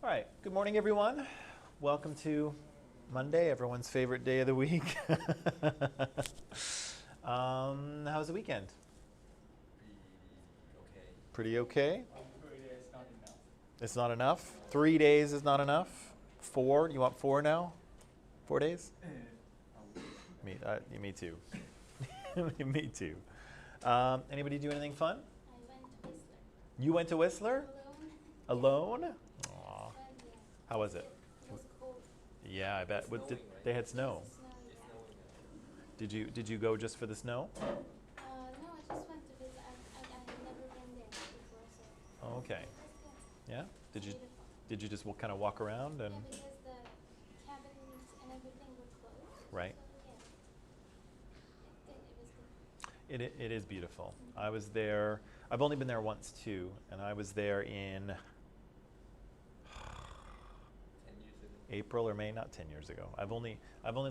right, good morning, everyone. Welcome to Monday, everyone's favorite day of the week. How's the weekend? Okay. Pretty okay? 3 days not enough. It's not enough? 3 days is not enough? 4? You want 4 now? 4 days? Me too. Me too. Anybody do anything fun? I went to Whistler. You went to Whistler? Alone. Alone? Aw. But yeah, How was it? it was cold. Yeah, I bet. It's What, snowing, right? they had snow. Snow, It's yeah. snowing now. Did you go just for the snow? No, I just went to visit. I've never been there before, so Oh, okay. it was good. Yeah. Did you Beautiful. did you just kind of walk around and Yeah, because the cabins and everything were closed. right? So yeah, it was good. It is beautiful. I was there. I've only been there once too, and I was there in 10 years ago. April or May, not 10 years ago. I've only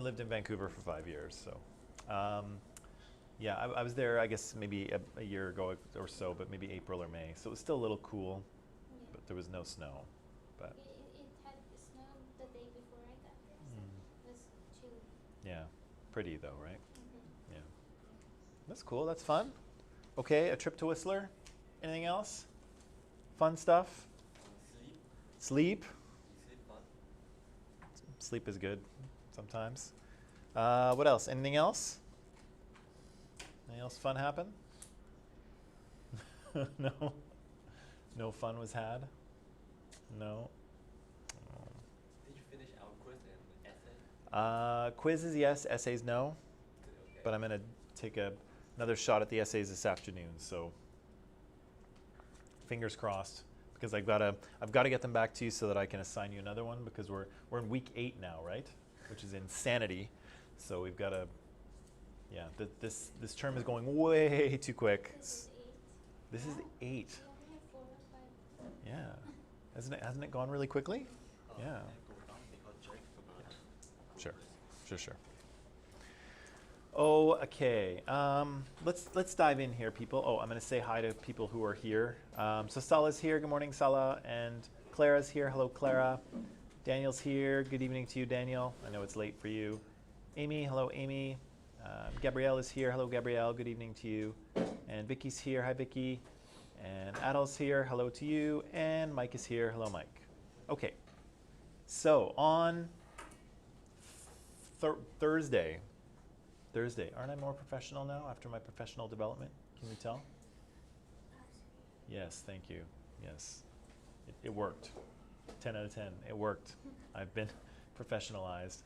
lived in Vancouver for 5 years, so yeah, I was there. I guess maybe a year ago or so, but maybe April or May. So it was still a little cool, Yeah. but there was no snow. But It had snow the day before I got there, so it was chilly. yeah, pretty though, right? Mm-hmm. Yeah, that's cool. That's fun. Okay, a trip to Whistler. Anything else? Fun stuff. Sleep. Sleep. Sleep fun. Sleep is good sometimes. What else? Anything else? Anything else fun happen? No? No fun was had? No? Oh. Did you finish our quiz and essay? Quizzes, yes. Essays, no. Okay. But I'm going to take another shot at the essays this afternoon, so fingers crossed, because I've got to get them back to you so that I can assign you another one, because we're in week 8 now, right? Which is insanity. So we've got to, yeah. This term is going way too quick. This is 8. This is 8. We only have 4 or 5. Yeah, hasn't it gone really quickly? Yeah. I go down because Jake forgot. Sure. Oh, okay. Let's dive in here, people. Oh, I'm going to say hi to people who are here. So Sala's here. Good morning, Sala. And Clara's here. Hello, Clara. Daniel's here. Good evening to you, Daniel. I know it's late for you. Amy. Hello, Amy. Gabrielle is here. Hello, Gabrielle. Good evening to you. And Vicky's here. Hi, Vicky. And Adol's here. Hello to you. And Mike is here. Hello, Mike. Okay. So on Thursday, aren't I more professional now after my professional development? Can you tell? Yes, thank you. Yes, it worked. 10 out of 10. It worked. I've been professionalized.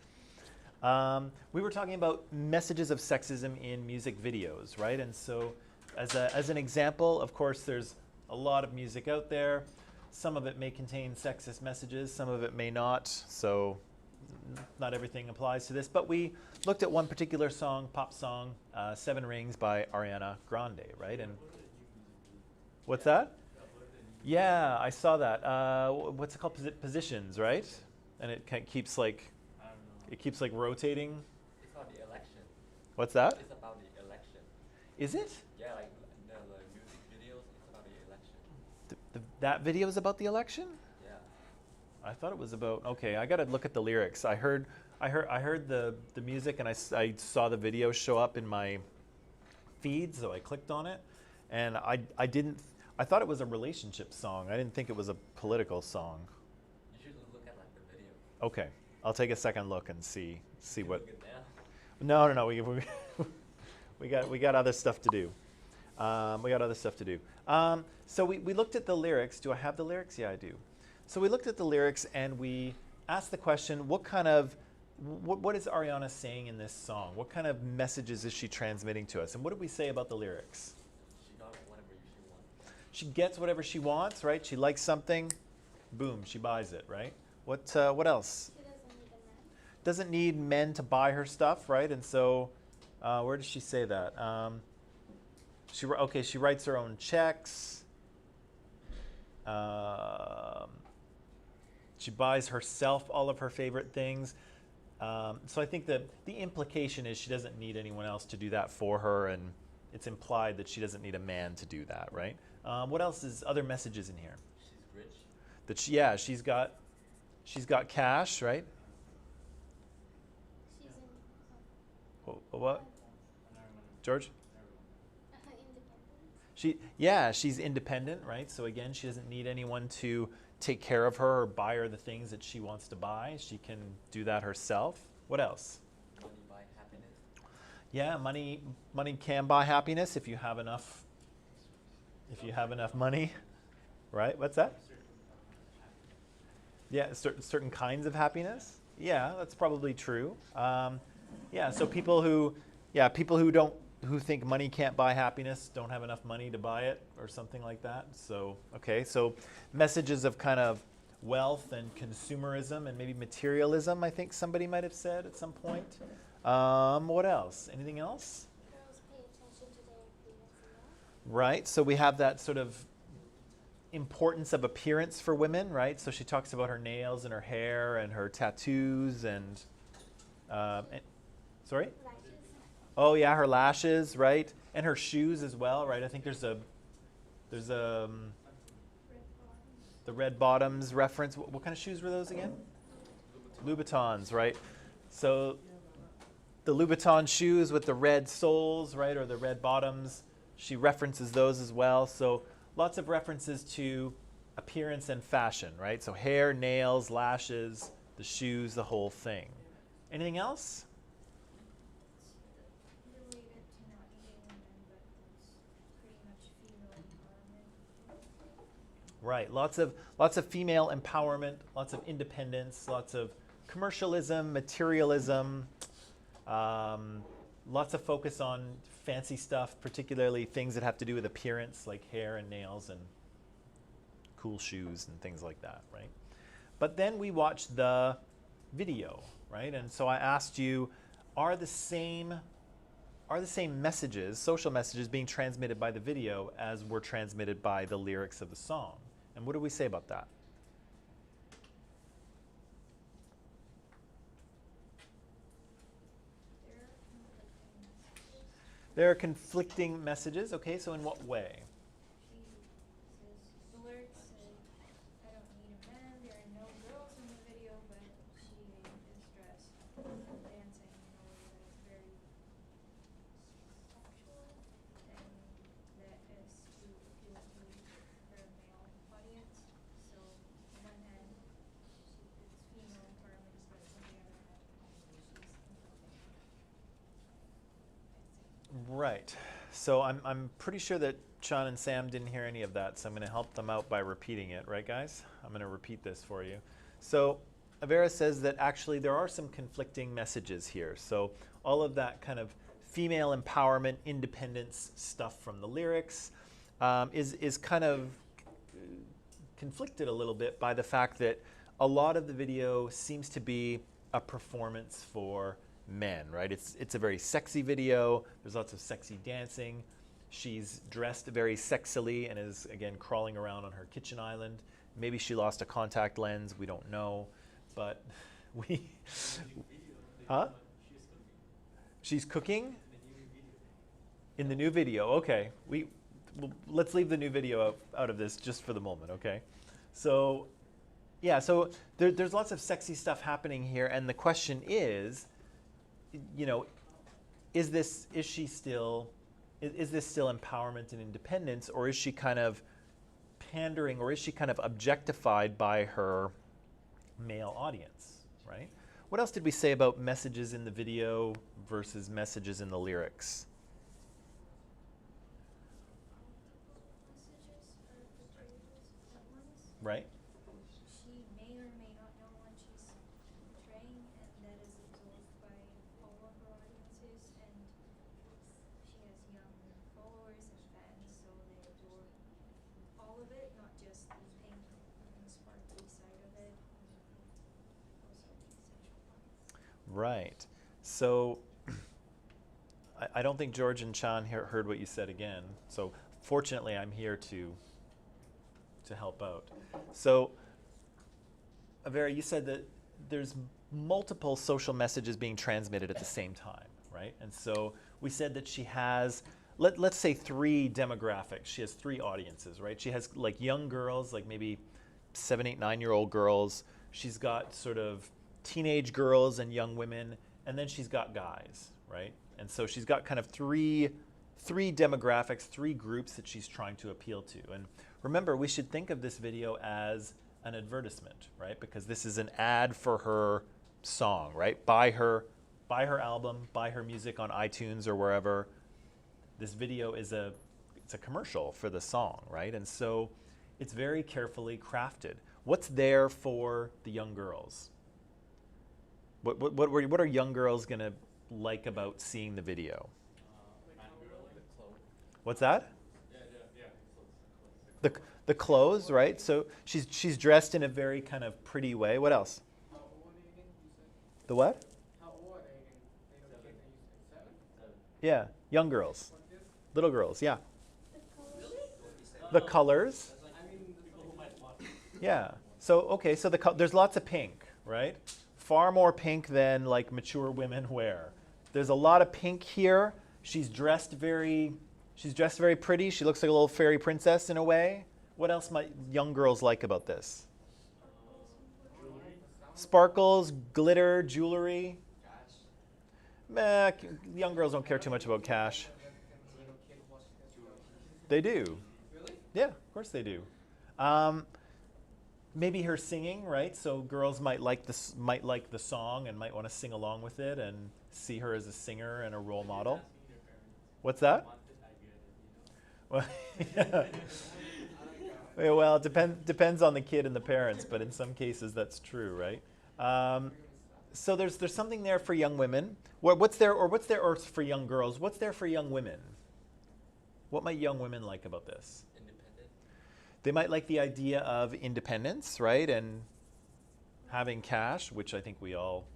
We were talking about messages of sexism in music videos, right? And so as an example, of course, there's a lot of music out there. Some of it may contain sexist messages, some of it may not. So not everything applies to this, but we looked at one particular song, pop song, Seven Rings by Ariana Grande, right? And what's that? Yeah, I saw that. What's it called? Positions, right? And it keeps like, I don't know. it keeps like rotating. It's about the election. What's that? It's about the election. Is it? Yeah, like the music videos. It's about the election. That video is about the election? Yeah. I thought it was about. Okay, I got to look at the lyrics. I heard the music, and I saw the video show up in my feed, so I clicked on it, and I didn't. I thought it was a relationship song. I didn't think it was a political song. You should look at like the video. Okay, I'll take a second look and see You what. look at now. No. We got other stuff to do. So we looked at the lyrics. Do I have the lyrics? Yeah, I do. So we looked at the lyrics and we asked the question: what is Ariana saying in this song? What kind of messages is she transmitting to us? And what did we say about the lyrics? She got whatever she wants. She gets whatever she wants, right? She likes something, boom, she buys it, right? What else? She doesn't need a man. Doesn't need men to buy her stuff, right? And so, where does she say that? She writes her own checks. She buys herself all of her favorite things. So I think that the implication is she doesn't need anyone else to do that for her, and it's implied that she doesn't need a man to do that, right? What else is other messages in here? She's rich. She's got She's got cash, right? She's in What? George? independent. She's independent, right? So again, she doesn't need anyone to take care of her or buy her the things that she wants to buy. She can do that herself. What else? Money buy happiness. Yeah, money can buy happiness if you have enough. If you have enough money, right? What's that? Yeah, certain kinds of happiness. Yeah, that's probably true. Yeah, so people who who think money can't buy happiness don't have enough money to buy it or something like that. So okay, so messages of kind of wealth and consumerism and maybe materialism, I think somebody might have said at some point. What else? Anything else? Girls pay attention to their appearance a lot. Right. So we have that sort of importance of appearance for women, right? So she talks about her nails and her hair and her tattoos and sorry? Lashes. Oh yeah, her lashes, right? And her shoes as well, right? I think there's a Red bottoms. the red bottoms reference. What kind of shoes were those again? Louboutins, right? So the Louboutin shoes with the red soles, right, or the red bottoms, she references those as well. So lots of references to appearance and fashion, right? So hair, nails, lashes, the shoes, the whole thing. Anything else? Related to not needing women, but it's pretty much female empowerment. Right. Lots of female empowerment, lots of independence, lots of commercialism, materialism, lots of focus on fancy stuff, particularly things that have to do with appearance, like hair and nails and cool shoes and things like that, right? But then we watched the video, right? And so I asked you, are the same messages, social messages, being transmitted by the video as were transmitted by the lyrics of the song? And what do we say about that? There are conflicting messages. Okay, so in what way? She says, the lyrics say, I don't need a man, there are no girls in the video, but she is dressed and dancing in a way that is very sexual, and that is to appeal to her male audience. So, on one hand, it's female empowerment, but on the other hand, she's conflicting. Right. So I'm pretty sure that Sean and Sam didn't hear any of that, so I'm going to help them out by repeating it, right, guys? I'm going to repeat this for you. So Avera says that actually there are some conflicting messages here. So all of that kind of female empowerment, independence stuff from the lyrics is kind of conflicted a little bit by the fact that a lot of the video seems to be a performance for men, right? It's a very sexy video. There's lots of sexy dancing. She's dressed very sexily and is, again, crawling around on her kitchen island. Maybe she lost a contact lens. We don't know. But we... Huh? She's cooking? In the new video. Okay. Let's leave the new video out of this just for the moment, okay? So, yeah, so there's lots of sexy stuff happening here. And the question is, you know, is this still empowerment and independence, or is she kind of pandering, or is she kind of objectified by her male audience, right? What else did we say about messages in the video versus messages in the lyrics? Messages are portrayed at once. Right? She may or may not know what she's portraying, and that is absorbed by all of her audiences, and she has young followers and fans, so they absorb all of it, not just the pink and sparkly side of it, also the essential parts. Right. So I don't think George and Chan heard what you said again. So fortunately, I'm here to help out. So Avera, you said that there's multiple social messages being transmitted at the same time, right? And so we said that she has, let's say 3 demographics. She has 3 audiences, right? She has like young girls, like maybe 7, 8, 9-year-old girls she's got sort of teenage girls and young women, and then she's got guys, right? And so she's got kind of three demographics, three groups that she's trying to appeal to. And remember, we should think of this video as an advertisement, right? Because this is an ad for her song, right? Buy her album, buy her music on iTunes or wherever. This video is it's a commercial for the song, right? And so it's very carefully crafted. What's there for the young girls? What are young girls gonna like about seeing the video? What's that? The clothes, right? So she's dressed in a very kind of pretty way. What else? How old are they again? You said? The what? How old are they again? They don't get that you said 7? Yeah, young girls, What this? little girls. Yeah, The the colors. colors. I mean, the people who might watch. Yeah. So okay. So there's lots of pink, right? Far more pink than like mature women wear. There's a lot of pink here. She's dressed very pretty. She looks like a little fairy princess in a way. What else might young girls like about this? Sparkles, glitter, jewelry. Young girls don't care too much about cash. Little kid watch this show. They do. Really? Yeah, of course they do. Maybe her singing, right? So girls might like the song and might want to sing along with it and see her as a singer and a role model. What's that? Well, yeah. Yeah, well, it depends on the kid and the parents, but in some cases that's true, right? So there's something there for young women. What's there for young girls? What's there for young women? What might young women like about this? Independent. They might like the idea of independence, right? And having cash, which I think we all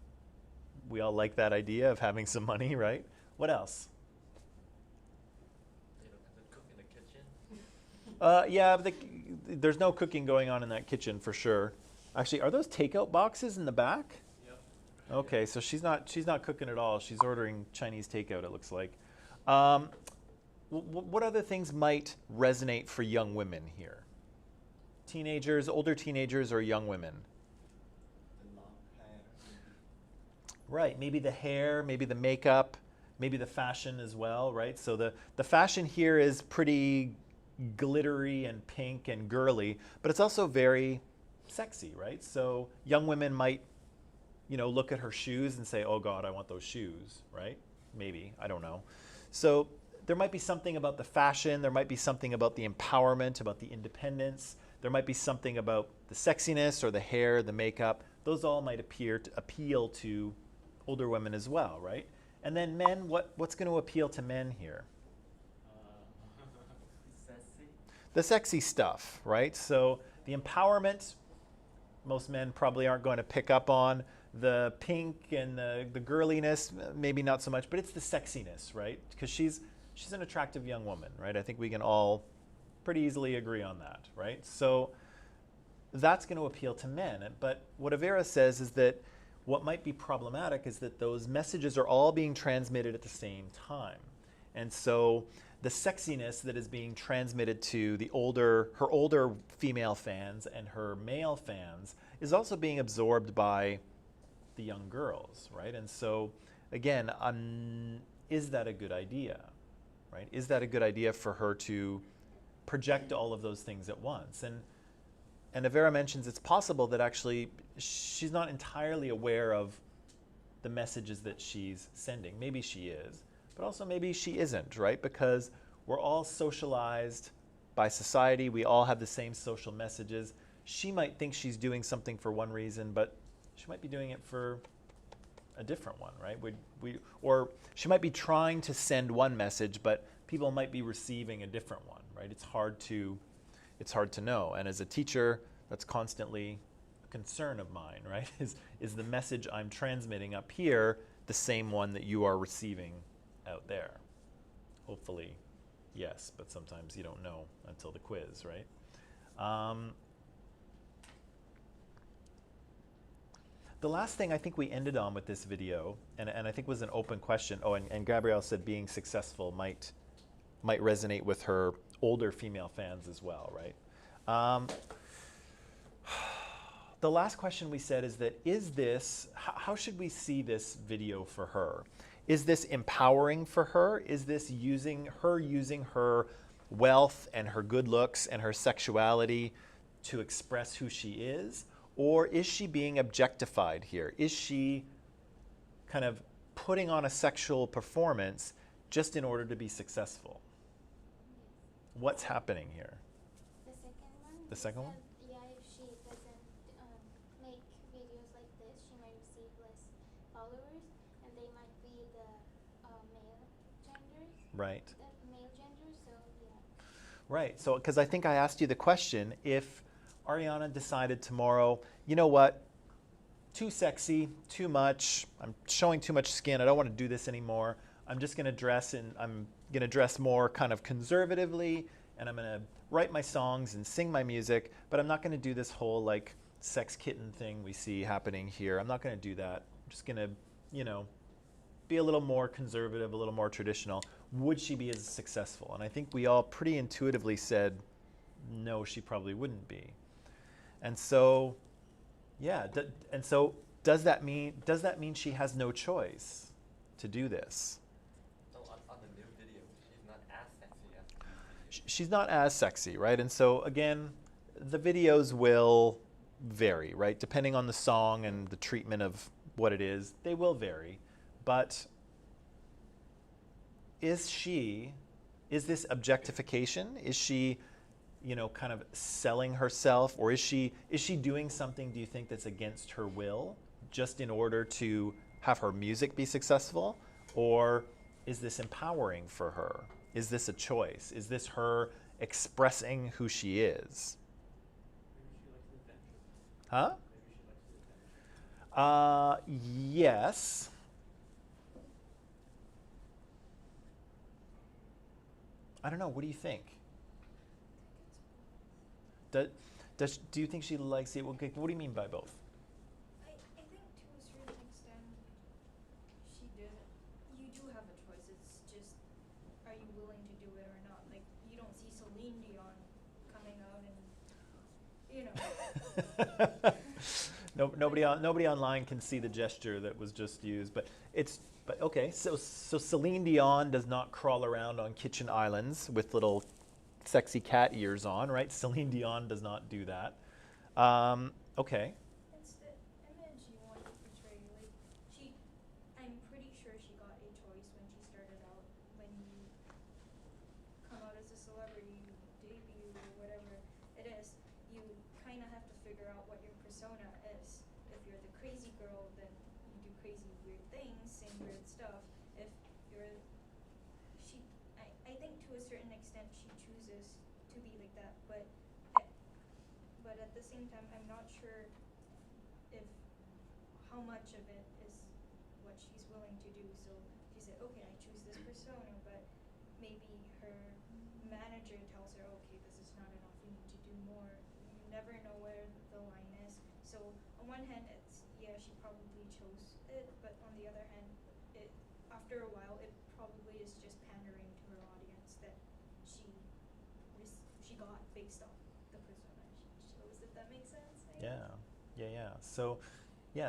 like that idea of having some money, right? What else? They don't have to cook in the kitchen. Yeah, there's no cooking going on in that kitchen for sure. Actually, are those takeout boxes in the back? Yep. Okay, so she's not cooking at all. She's ordering Chinese takeout, it looks like. What other things might resonate for young women here? Teenagers, older teenagers, or young women? The long hair. Right, maybe the hair, maybe the makeup, maybe the fashion as well, right? So the fashion here is pretty glittery and pink and girly, but it's also very sexy, right? So young women might, look at her shoes and say, oh God, I want those shoes, right? Maybe, I don't know. So there might be something about the fashion, there might be something about the empowerment, about the independence, there might be something about the sexiness or the hair, the makeup. Those all might appeal to older women as well, right? And then men, what's going to appeal to men here? Sassy. The sexy stuff, right? So the empowerment, most men probably aren't going to pick up on. The pink and the girliness, maybe not so much, but it's the sexiness, right? Because she's an attractive young woman, right? I think we can all pretty easily agree on that, right? So that's going to appeal to men. But what Avera says is that what might be problematic is that those messages are all being transmitted at the same time. And so the sexiness that is being transmitted to her older female fans and her male fans is also being absorbed by the young girls, right? And so again, is that a good idea, right? Is that a good idea for her to project all of those things at once? And Avera mentions it's possible that actually she's not entirely aware of the messages that she's sending. Maybe she is, but also maybe she isn't, right? Because we're all socialized by society. We all have the same social messages. She might think she's doing something for one reason, but she might be doing it for a different one, right? Or she might be trying to send one message, but people might be receiving a different one, right? It's hard to know. And as a teacher, that's constantly a concern of mine, right? Is the message I'm transmitting up here the same one that you are receiving out there? Hopefully, yes, but sometimes you don't know until the quiz, right? The last thing I think we ended on with this video, and I think was an open question. Oh, and Gabrielle said being successful might resonate with her older female fans as well, right? the last question we said is that is this, how should we see this video for her? Is this empowering for her? Is this using her wealth and her good looks and her sexuality to express who she is? Or is she being objectified here? Is she kind of putting on a sexual performance just in order to be successful? What's happening here? The second one. The second one? Yeah, if she doesn't make videos like this, she might receive less followers, and they might be the male genders. Right. The male gender, so yeah. Right. So, because I think I asked you the question, if Ariana decided tomorrow, you know what, too sexy, too much, I'm showing too much skin, I don't want to do this anymore, I'm just going to dress more kind of conservatively, and I'm going to write my songs and sing my music, but I'm not going to do this whole like sex kitten thing we see happening here. I'm not going to do that. I'm just going to, be a little more conservative, a little more traditional. Would she be as successful? And I think we all pretty intuitively said, no, she probably wouldn't be. And so, yeah, and so does that mean she has no choice to do this? So on the new video, she's not as sexy as the new video. She's not as sexy, right? And so again, the videos will vary, right? Depending on the song and the treatment of what it is, they will vary. But is this objectification? Is she, kind of selling herself, or is she doing something, do you think, that's against her will just in order to have her music be successful? Or is this empowering for her? Is this a choice? Is this her expressing who she is? Huh? Yes. I don't know. What do you think? Do you think she likes it? What do you mean by both? I think to a certain extent, she doesn't. You do have a choice. It's just, are you willing to do it or not? Like, you don't see Celine Dion coming out and, No, nobody online can see the gesture that was just used, but okay. So Celine Dion does not crawl around on kitchen islands with little sexy cat ears on, right? Celine Dion does not do that. Okay. it's the image you want to portray. Like, I'm pretty sure she got a choice when she started out. When you come out as a celebrity, debut, or whatever it is, you kind of have to figure out what your persona is. If you're the crazy girl, then you do crazy weird things, sing weird stuff. If you're, I think to a certain extent she chooses to be like that, but at the same time, I'm not sure if how much of it is what she's willing to do. So she said, okay, I choose this persona, but maybe her manager tells her, okay, this is not enough, we need to do more. You never know where the line is. So on one hand, it's, yeah, she probably chose it, but on the other hand, after a while, it probably is just pandering to her audience that she got based off the persona she chose, if that makes sense. Yeah.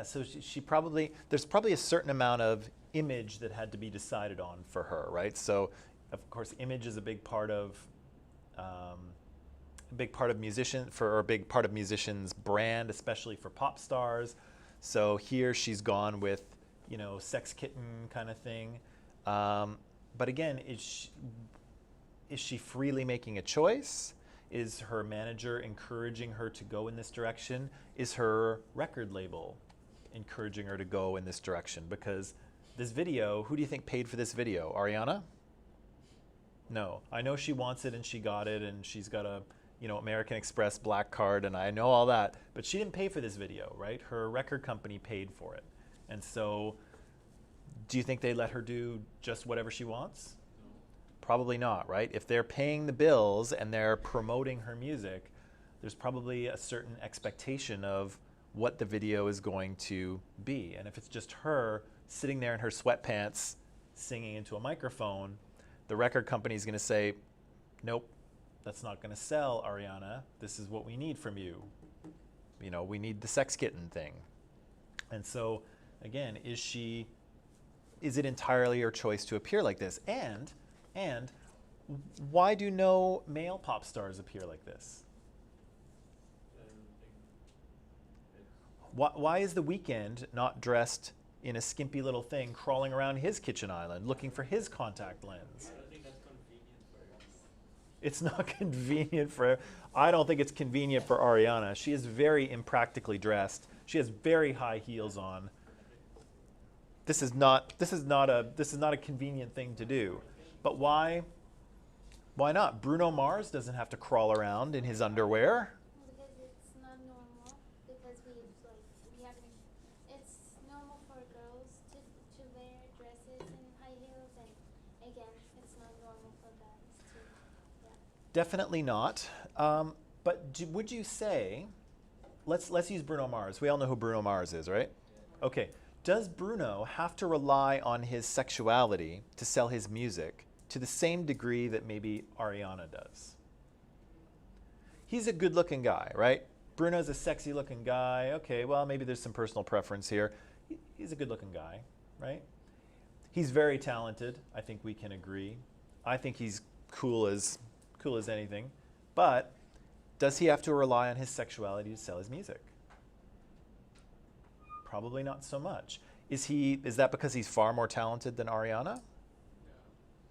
So she probably, there's probably a certain amount of image that had to be decided on for her, right? So of course, image is a big part of musicians' brand, especially for pop stars. So here she's gone with, sex kitten kind of thing. But again, is she freely making a choice? Is her manager encouraging her to go in this direction? Is her record label encouraging her to go in this direction? Because this video, who do you think paid for this video? Ariana? No. I know she wants it and she got it and she's got a, American Express black card and I know all that, but she didn't pay for this video, right? Her record company paid for it. And so do you think they let her do just whatever she wants? Probably not, right? If they're paying the bills and they're promoting her music, there's probably a certain expectation of what the video is going to be. And if it's just her sitting there in her sweatpants singing into a microphone, the record company is going to say, nope, that's not going to sell, Ariana. This is what we need from you. You know, we need the sex kitten thing. And so, again, is it entirely her choice to appear like this? And why do no male pop stars appear like this? Why is The Weeknd not dressed in a skimpy little thing crawling around his kitchen island looking for his contact lens? I don't think that's convenient for us. It's not convenient for, I don't think it's convenient for Ariana. She is very impractically dressed. She has very high heels on. This is not a convenient thing to do. But why not? Bruno Mars doesn't have to crawl around in his underwear. Because it's not normal. Because we haven't. It's normal for girls to wear dresses and high heels, and again, it's not normal for guys to. Yeah. Definitely not. But would you say, let's use Bruno Mars. We all know who Bruno Mars is, right? Okay. Does Bruno have to rely on his sexuality to sell his music to the same degree that maybe Ariana does? He's a good-looking guy, right? Bruno's a sexy-looking guy. Okay, well, maybe there's some personal preference here. He's a good-looking guy, right? He's very talented. I think we can agree. I think he's cool as anything. But does he have to rely on his sexuality to sell his music? Probably not so much. Is that because he's far more talented than Ariana?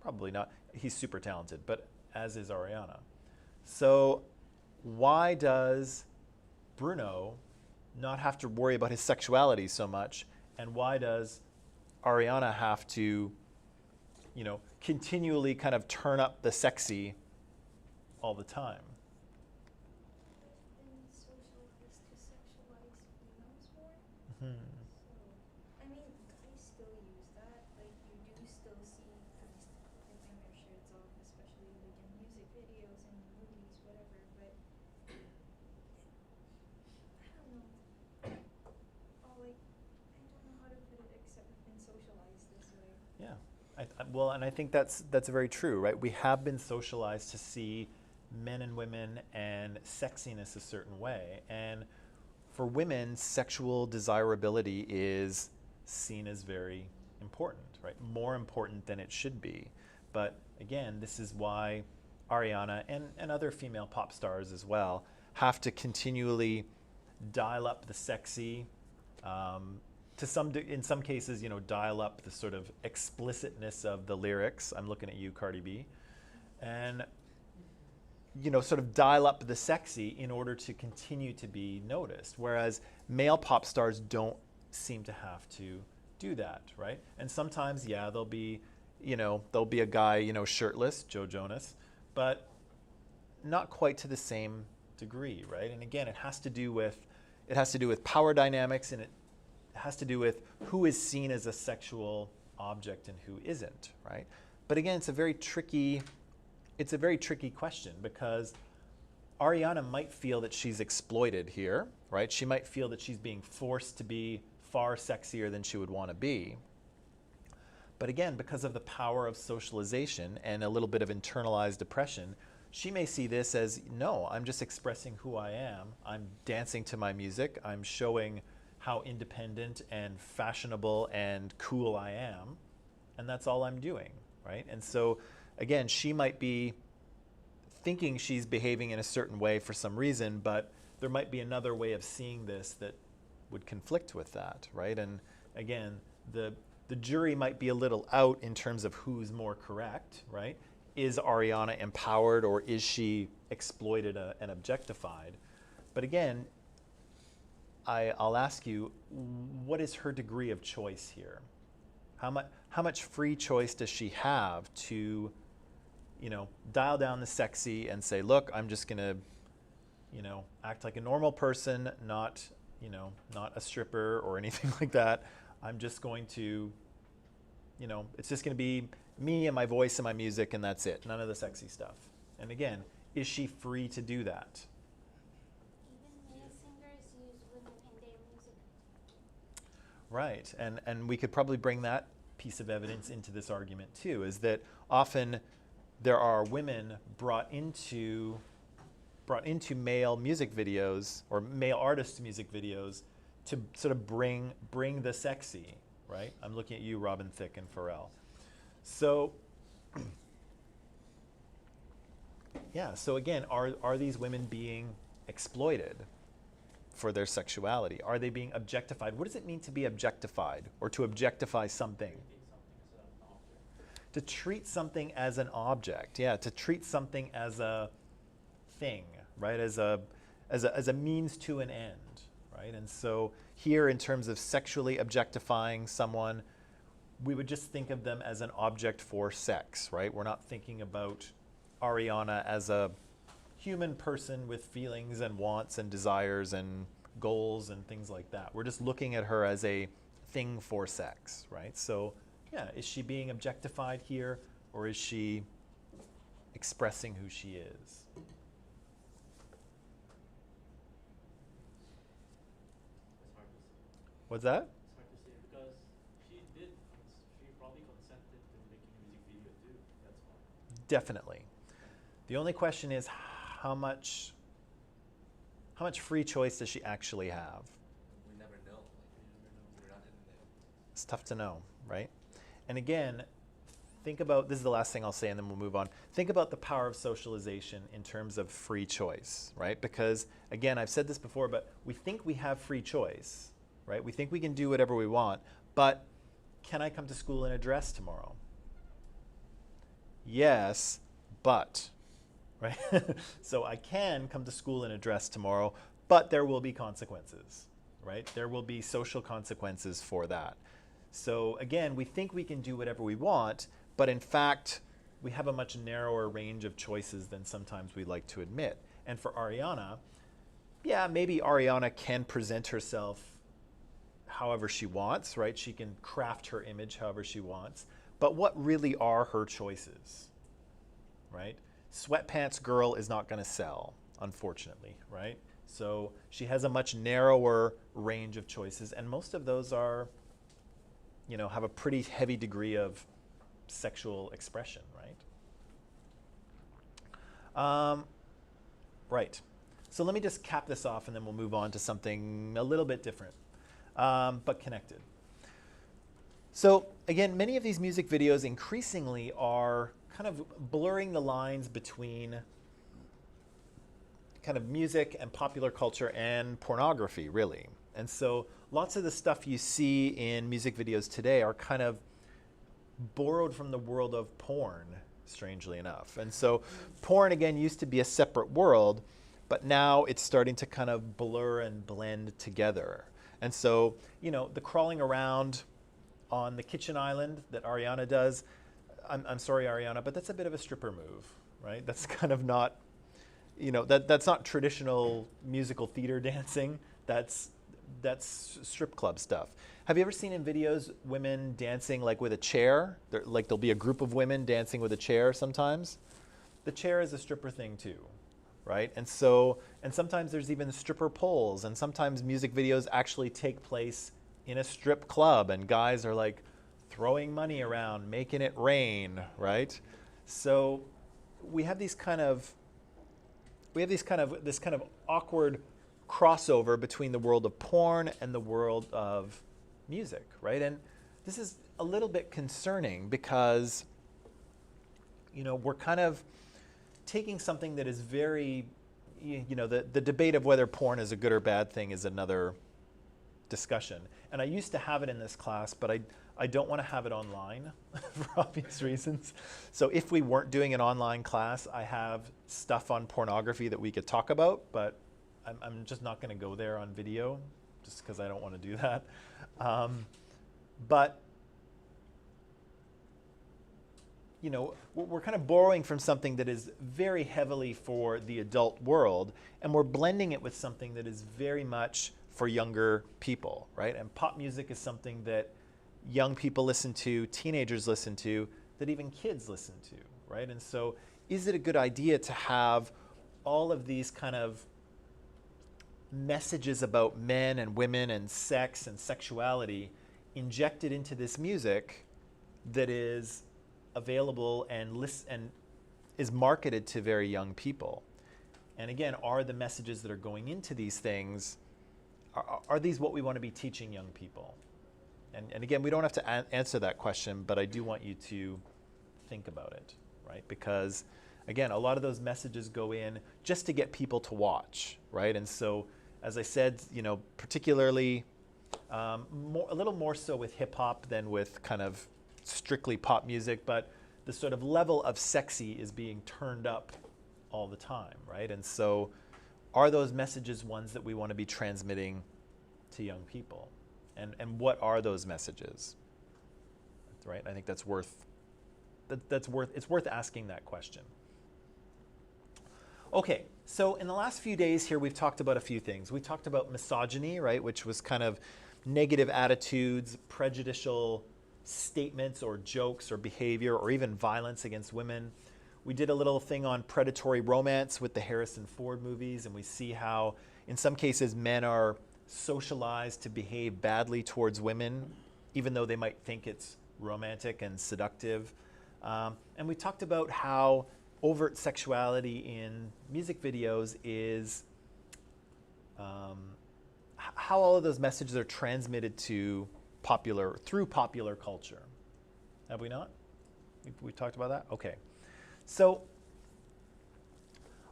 Probably not. He's super talented, but as is Ariana. So why does Bruno not have to worry about his sexuality so much? And why does Ariana have to, continually kind of turn up the sexy all the time? Been socialized to sexualize females more. Hmm. So, I mean, guys still use that. Like, you do still see guys ripping their shirts off, especially like in music videos and movies, whatever. But I don't know. I don't know how to put it except we've been socialized this way. Yeah. Well, and I think that's very true, right? We have been socialized to see men and women and sexiness a certain way. And for women, sexual desirability is seen as very important, right? More important than it should be. But again, this is why Ariana and other female pop stars as well have to continually dial up the sexy, in some cases, dial up the sort of explicitness of the lyrics. I'm looking at you, Cardi B. And sort of dial up the sexy in order to continue to be noticed. Whereas male pop stars don't seem to have to do that, right? And sometimes, yeah, there'll be a guy, shirtless, Joe Jonas, but not quite to the same degree, right? And again, it has to do with power dynamics, and it has to do with who is seen as a sexual object and who isn't, right? But again, it's a very tricky question, because Ariana might feel that she's exploited here, right? She might feel that she's being forced to be far sexier than she would want to be. But again, because of the power of socialization and a little bit of internalized depression, she may see this as, no, I'm just expressing who I am. I'm dancing to my music. I'm showing how independent and fashionable and cool I am. And that's all I'm doing, right? And so, again, she might be thinking she's behaving in a certain way for some reason, but there might be another way of seeing this that would conflict with that, right? And again, the jury might be a little out in terms of who's more correct, right? Is Ariana empowered, or is she exploited and objectified? But again, I'll ask you, what is her degree of choice here? How much free choice does she have to, dial down the sexy and say, look, I'm just gonna, act like a normal person, not a stripper or anything like that. I'm just going to, it's just gonna be me and my voice and my music, and that's it. None of the sexy stuff. And again, is she free to do that? Even male singers use women in their music. Right, and we could probably bring that piece of evidence into this argument too, is that often there are women brought into brought into male music videos or male artists' music videos to sort of bring the sexy, right? I'm looking at you, Robin Thicke and Pharrell. So, yeah, so again, are these women being exploited for their sexuality? Are they being objectified? What does it mean to be objectified or to objectify something? To treat something as an object, yeah, to treat something as a thing, right? As a means to an end, right? And so here, in terms of sexually objectifying someone, we would just think of them as an object for sex, right? We're not thinking about Ariana as a human person with feelings and wants and desires and goals and things like that. We're just looking at her as a thing for sex, right? So, yeah, is she being objectified here, or is she expressing who she is? It's hard to say. What's that? It's hard to say because she probably consented to making a music video too. That's why. Definitely. The only question is how much free choice does she actually have? We never know. Like, we're not in there. It's tough to know, right? And again, think about, this is the last thing I'll say and then we'll move on. Think about the power of socialization in terms of free choice, right? Because again, I've said this before, but we think we have free choice, right? We think we can do whatever we want, but can I come to school in a dress tomorrow? Yes, but, right? So I can come to school in a dress tomorrow, but there will be consequences, right? There will be social consequences for that. So again, we think we can do whatever we want, but in fact, we have a much narrower range of choices than sometimes we like to admit. And for Ariana, yeah, maybe Ariana can present herself however she wants, right? She can craft her image however she wants. But what really are her choices, right? Sweatpants Girl is not going to sell, unfortunately, right? So she has a much narrower range of choices, and most of those are, you know, have a pretty heavy degree of sexual expression, right? Right. So let me just cap this off and then we'll move on to something a little bit different, but connected. So again, many of these music videos increasingly are kind of blurring the lines between kind of music and popular culture and pornography, really. And so lots of the stuff you see in music videos today are kind of borrowed from the world of porn, strangely enough. And so porn, again, used to be a separate world, but now it's starting to kind of blur and blend together. And so, you know, the crawling around on the kitchen island that Ariana does, I'm sorry, Ariana, but that's a bit of a stripper move, right? That's kind of not, you know, that's not traditional musical theater dancing. That's strip club stuff. Have you ever seen in videos women dancing like with a chair? Like there'll be a group of women dancing with a chair sometimes. The chair is a stripper thing too, right? And so, and sometimes there's even stripper poles, and sometimes music videos actually take place in a strip club and guys are like throwing money around, making it rain, right? So we have this kind of awkward crossover between the world of porn and the world of music, right? And this is a little bit concerning because, you know, we're kind of taking something that is very, you know, the debate of whether porn is a good or bad thing is another discussion. And I used to have it in this class, but I don't want to have it online for obvious reasons. So if we weren't doing an online class, I have stuff on pornography that we could talk about, but I'm just not going to go there on video just because I don't want to do that. But, you know, we're kind of borrowing from something that is very heavily for the adult world, and we're blending it with something that is very much for younger people, right? And pop music is something that young people listen to, teenagers listen to, that even kids listen to, right? And so is it a good idea to have all of these kind of messages about men and women and sex and sexuality injected into this music that is available and is marketed to very young people? And again, are the messages that are going into these things, are these what we want to be teaching young people? And again, we don't have to answer that question, but I do want you to think about it, right? Because again, a lot of those messages go in just to get people to watch, right? And so, as I said, you know, particularly a little more so with hip hop than with kind of strictly pop music, but the sort of level of sexy is being turned up all the time, right? And so, are those messages ones that we want to be transmitting to young people? And what are those messages? Right? I think it's worth asking that question. Okay, so in the last few days here, we've talked about a few things. We talked about misogyny, right, which was kind of negative attitudes, prejudicial statements or jokes or behavior or even violence against women. We did a little thing on predatory romance with the Harrison Ford movies, and we see how, in some cases, men are socialized to behave badly towards women, even though they might think it's romantic and seductive. And we talked about how overt sexuality in music videos is how all of those messages are transmitted through popular culture. Have we not? We talked about that? Okay. So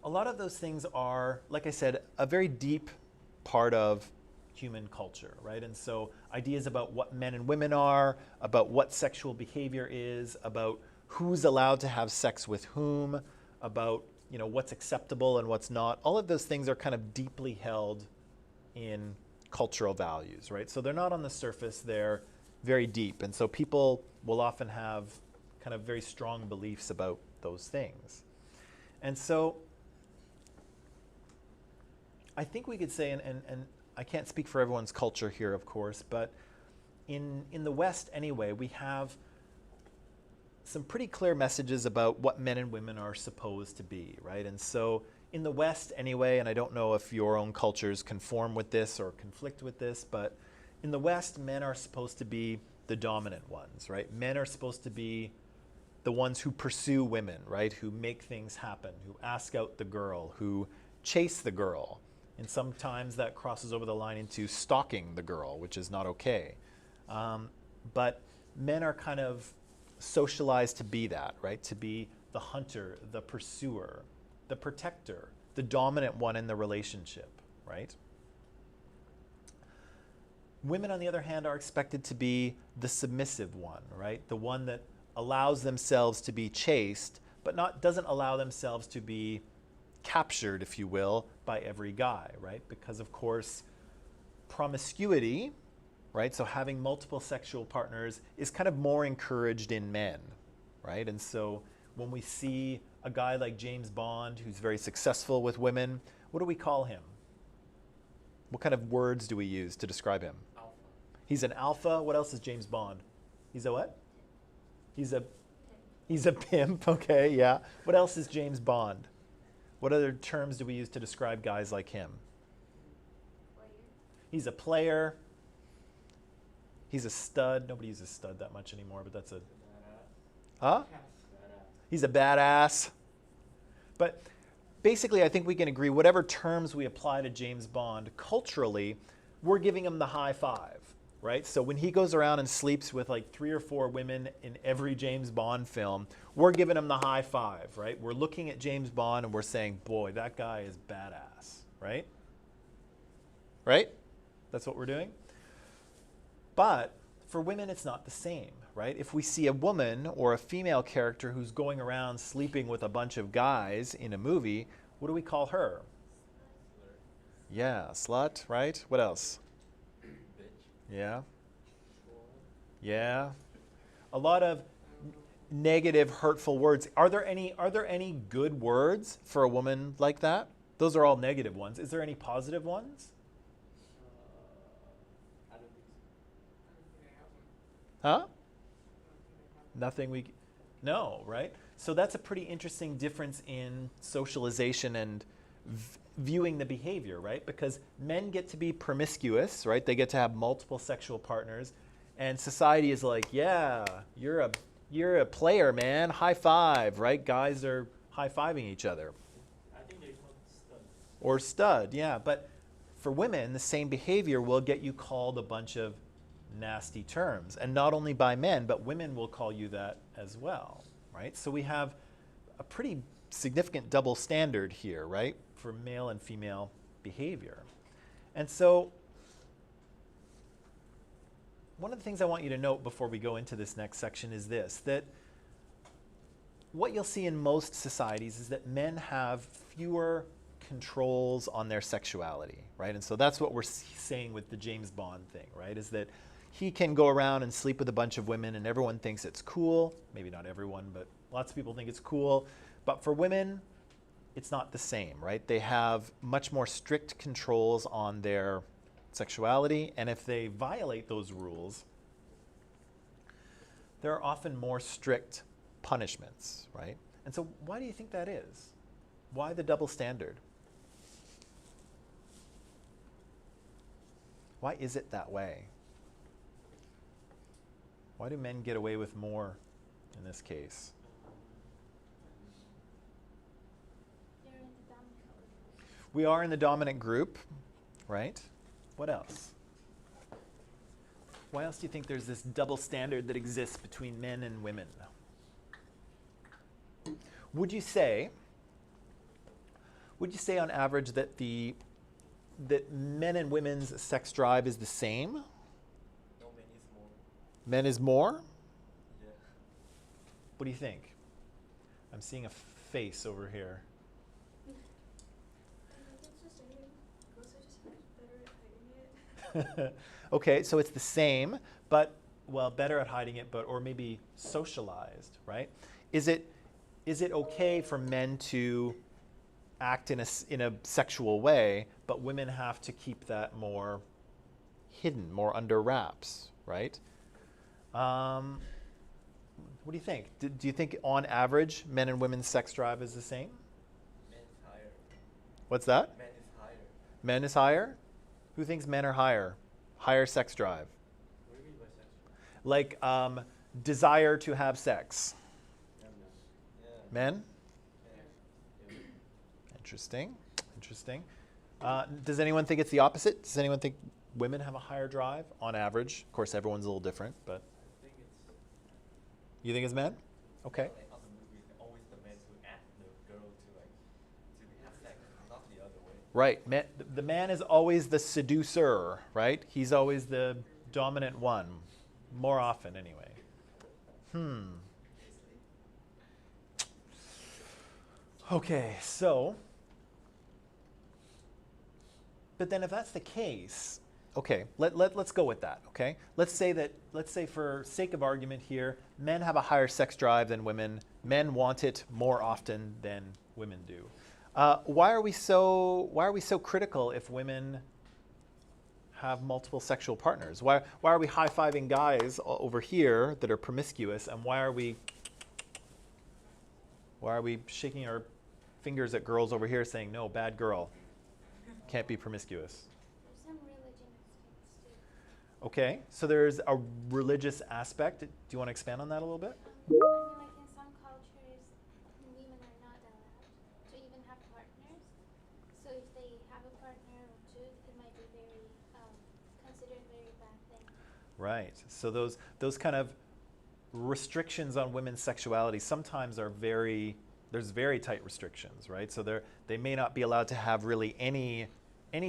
a lot of those things are, like I said, a very deep part of human culture, right? And so ideas about what men and women are, about what sexual behavior is, about who's allowed to have sex with whom, about, you know, what's acceptable and what's not. All of those things are kind of deeply held in cultural values, right? So they're not on the surface, they're very deep. And so people will often have kind of very strong beliefs about those things. And so I think we could say, and I can't speak for everyone's culture here, of course, but in the West anyway, we have some pretty clear messages about what men and women are supposed to be, right? And so in the West anyway, and I don't know if your own cultures conform with this or conflict with this, but in the West, men are supposed to be the dominant ones, right? Men are supposed to be the ones who pursue women, right? Who make things happen, who ask out the girl, who chase the girl. And sometimes that crosses over the line into stalking the girl, which is not okay. But men are kind of socialized to be that, right? To be the hunter, the pursuer, the protector, the dominant one in the relationship, right? Women, on the other hand, are expected to be the submissive one, right? The one that allows themselves to be chased, but doesn't allow themselves to be captured, if you will, by every guy, right? Because, of course, promiscuity, right? So having multiple sexual partners is kind of more encouraged in men, right? And so when we see a guy like James Bond who's very successful with women, what do we call him? What kind of words do we use to describe him? Alpha. He's an alpha. What else is James Bond? He's a what? He's a pimp, okay, yeah. What else is James Bond? What other terms do we use to describe guys like him? Player. He's a player. He's a stud. Nobody uses stud that much anymore, but that's a... Huh? He's a badass. But basically, I think we can agree, whatever terms we apply to James Bond, culturally, we're giving him the high five, right? So when he goes around and sleeps with like 3 or 4 women in every James Bond film, we're giving him the high five, right? We're looking at James Bond and we're saying, boy, that guy is badass, right? Right? That's what we're doing? But for women, it's not the same, right? If we see a woman or a female character who's going around sleeping with a bunch of guys in a movie, what do we call her? Yeah, slut, right? What else? Yeah. Yeah. A lot of negative, hurtful words. Are there any good words for a woman like that? Those are all negative ones. Is there any positive ones? I don't think so. Huh? Nothing we... No, right? So that's a pretty interesting difference in socialization and viewing the behavior, right? Because men get to be promiscuous, right? They get to have multiple sexual partners, and society is like, yeah, you're a player, man. High five, right? Guys are high-fiving each other. I think there's not stud Or stud, yeah. But for women, the same behavior will get you called a bunch of nasty terms. And not only by men, but women will call you that as well, right? So we have a pretty significant double standard here, right, for male and female behavior. And so one of the things I want you to note before we go into this next section is this, that what you'll see in most societies is that men have fewer controls on their sexuality, right? And so that's what we're saying with the James Bond thing, right? Is that he can go around and sleep with a bunch of women and everyone thinks it's cool. Maybe not everyone, but lots of people think it's cool. But for women, it's not the same, right? They have much more strict controls on their sexuality, and if they violate those rules, there are often more strict punishments, right? And so why do you think that is? Why the double standard? Why is it that way? Why do men get away with more in this case? They're in the dominant group. We are in the dominant group, right? What else? Why else do you think there's this double standard that exists between men and women? Would you say on average that that men and women's sex drive is the same? No, men is more. Men is more? Yeah. What do you think? I'm seeing a face over here. I think it's just girls are just better at hiding it. Okay, so it's the same, but, well, better at hiding it, or maybe socialized, right? Is it okay for men to act in a sexual way, but women have to keep that more hidden, more under wraps, right? What do you think? Do you think on average men and women's sex drive is the same? Men is higher. What's that? Men is higher. Men is higher? Who thinks men are higher? Higher sex drive? What do you mean by sex drive? Like desire to have sex. Yeah, no. Yeah. Men? Yeah. Interesting. Interesting. Does anyone think it's the opposite? Does anyone think women have a higher drive on average? Of course, everyone's a little different, but I think it's you think it's men? Okay. Like other movies, always the men who ask the girl to have sex, not the other way. Right. The man is always the seducer, right? He's always the dominant one, more often anyway. Okay, so, but then if that's the case, okay, let's go with that, okay? Let's say for sake of argument here, men have a higher sex drive than women. Men want it more often than women do. Why are we so critical if women have multiple sexual partners? Why are we high-fiving guys over here that are promiscuous, and why are we shaking our fingers at girls over here saying, no, bad girl, can't be promiscuous? There's some religion aspects too. Okay, so there's a religious aspect. Do you want to expand on that a little bit? I mean, like in some cultures, women are not allowed to even have partners. So if they have a partner or two, it might be very considered a very bad thing. Right. So those kind of restrictions on women's sexuality sometimes are there's very tight restrictions, right? So they may not be allowed to have really any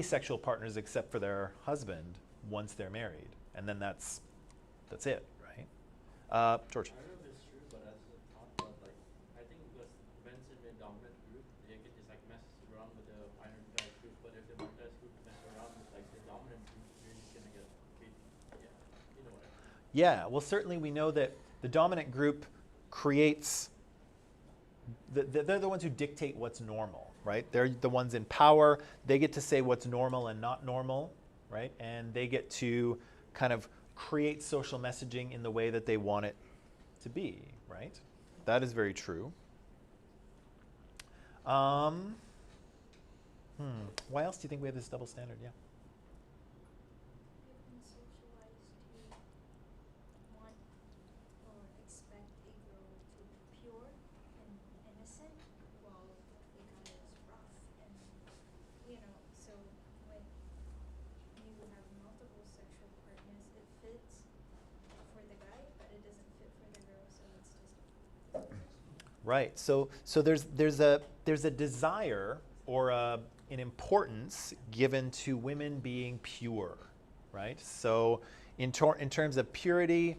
sexual partners except for their husband once they're married, and then that's it, right? George. I don't know if it's true, but as a thought, but like I think because men's in the dominant group, they can just like mess around with the minoritized group. But if the minoritized group mess around with like the dominant group, you're just gonna get okay, yeah, you know what I mean. Yeah, well, certainly we know that the dominant group creates, they're the ones who dictate what's normal, right? They're the ones in power. They get to say what's normal and not normal, right? And they get to kind of create social messaging in the way that they want it to be, right? That is very true. Why else do you think we have this double standard? Yeah. We've been socialized to want or expect a girl to be pure and innocent, while the guy is rough and Right. So there's a desire or an importance given to women being pure, right? So in terms of purity,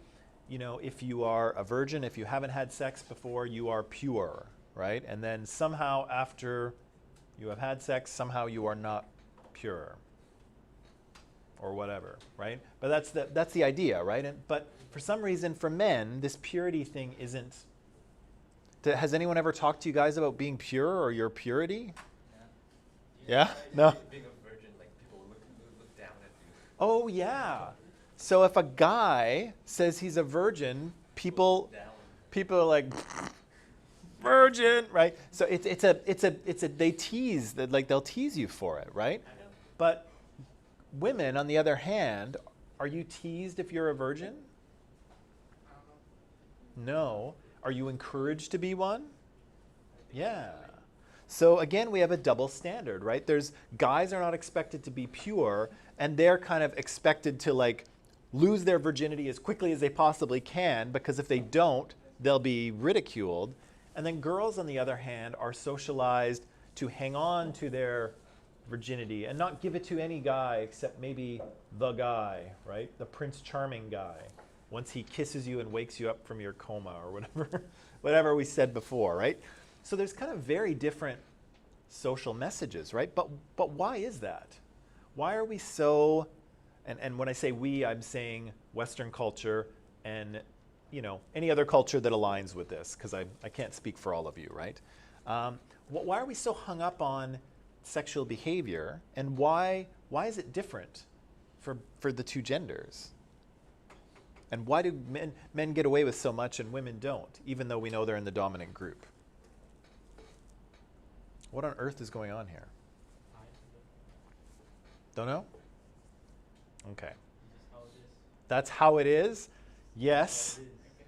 you know, if you are a virgin, if you haven't had sex before, you are pure, right? And then somehow after you have had sex, somehow you are not pure or whatever, right? But that's the idea, right? But for some reason, for men, this purity thing isn't. Has anyone ever talked to you guys about being pure or your purity? Yeah? No? Being a virgin, like people look down at you. Oh, yeah. So if a guy says he's a virgin, people Down. are like, virgin, right? So it's a they tease that, like, they'll tease you for it, right? But women, on the other hand, are you teased if you're a virgin? No. Are you encouraged to be one? Yeah. So again, we have a double standard, right? There's guys are not expected to be pure, and they're kind of expected to like lose their virginity as quickly as they possibly can, because if they don't, they'll be ridiculed. And then girls, on the other hand, are socialized to hang on to their virginity and not give it to any guy except maybe the guy, right? The Prince Charming guy. Once he kisses you and wakes you up from your coma or whatever, whatever we said before, right? So there's kind of very different social messages, right? But why is that? Why are we so, and when I say we, I'm saying Western culture and, you know, any other culture that aligns with this, because I can't speak for all of you, right? Why are we so hung up on sexual behavior, and why is it different for the two genders? And why do men get away with so much and women don't, even though we know they're in the dominant group? What on earth is going on here? Don't know? Okay. That's how it is? Yes.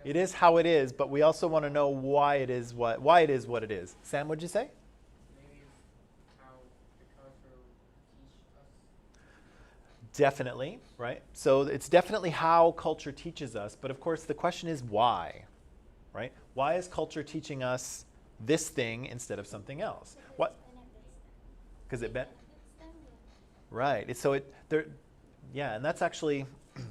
It is how it is, but we also want to know why it is what it is. Sam, what'd you say? Maybe how the culture teach us. Definitely, right? So it's definitely how culture teaches us, but of course the question is why, right? Why is culture teaching us this thing instead of something else? What? Because it benefits them, yeah. right. Yeah, and that's actually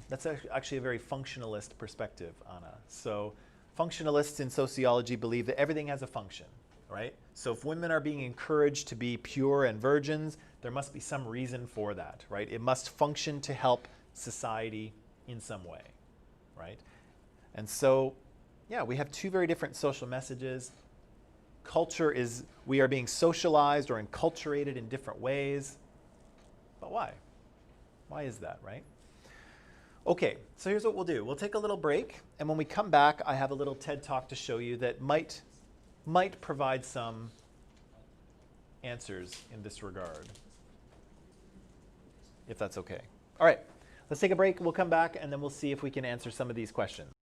a very functionalist perspective, Anna. So functionalists in sociology believe that everything has a function, right? So if women are being encouraged to be pure and virgins, there must be some reason for that, right? It must function to help society in some way, right? And so, yeah, we have two very different social messages. Culture is, we are being socialized or enculturated in different ways. But why? Why is that, right? Okay, so here's what we'll do. We'll take a little break, and when we come back, I have a little TED Talk to show you that might provide some answers in this regard, if that's okay. All right, let's take a break. We'll come back, and then we'll see if we can answer some of these questions.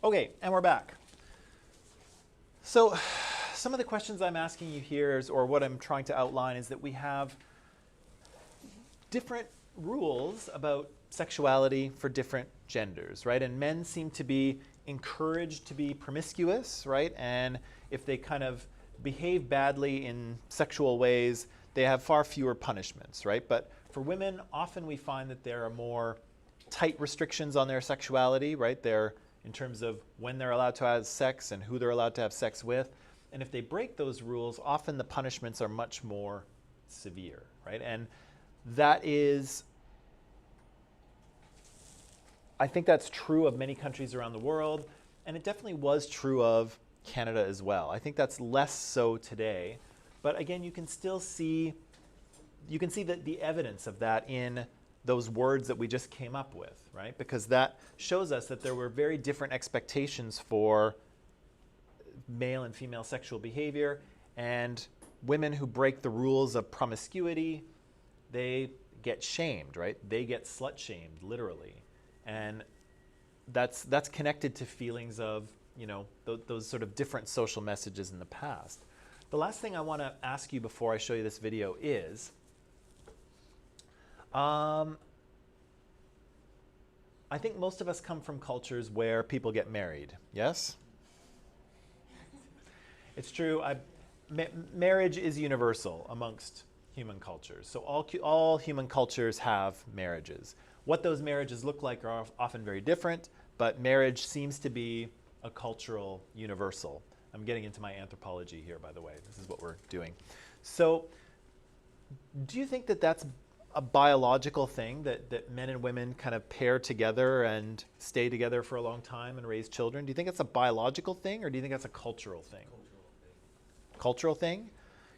Okay, and we're back. So some of the questions I'm asking you here is, or what I'm trying to outline is that we have different rules about sexuality for different genders, right? And men seem to be encouraged to be promiscuous, right? And if they kind of behave badly in sexual ways, they have far fewer punishments, right? But for women, often we find that there are more tight restrictions on their sexuality, right? They're in terms of when they're allowed to have sex and who they're allowed to have sex with. And if they break those rules, often the punishments are much more severe, right? And that is, I think that's true of many countries around the world, and it definitely was true of Canada as well. I think that's less so today, but again, you can still see, you can see the evidence of that in those words that we just came up with, right? Because that shows us that there were very different expectations for male and female sexual behavior, and women who break the rules of promiscuity, they get shamed, right? They get slut shamed, literally. And that's connected to feelings of, you know, those sort of different social messages in the past. The last thing I want to ask you before I show you this video is, I think most of us come from cultures where people get married, yes? It's true. Marriage is universal amongst human cultures. So all human cultures have marriages. What those marriages look like are often very different, but marriage seems to be a cultural universal. I'm getting into my anthropology here, by the way. This is what we're doing. So do you think that that's a biological thing, that men and women kind of pair together and stay together for a long time and raise children? Do you think it's a biological thing, or do you think that's a cultural thing? Cultural thing?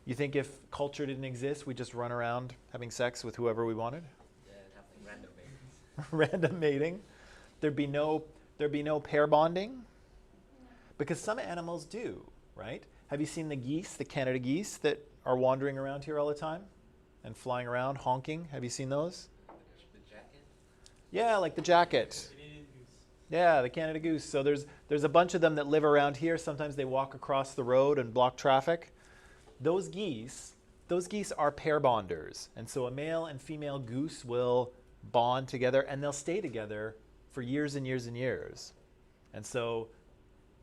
You think if culture didn't exist, we'd just run around having sex with whoever we wanted? Yeah, and have like random babies. Random mating? There'd be no pair bonding? Because some animals do, right? Have you seen the geese, the Canada geese, that are wandering around here all the time and flying around, honking? Have you seen those? The jacket. Yeah, like the jacket. Canadian goose. Yeah, the Canada goose. So there's a bunch of them that live around here. Sometimes they walk across the road and block traffic. Those geese are pair bonders. And so a male and female goose will bond together, and they'll stay together for years and years and years. And so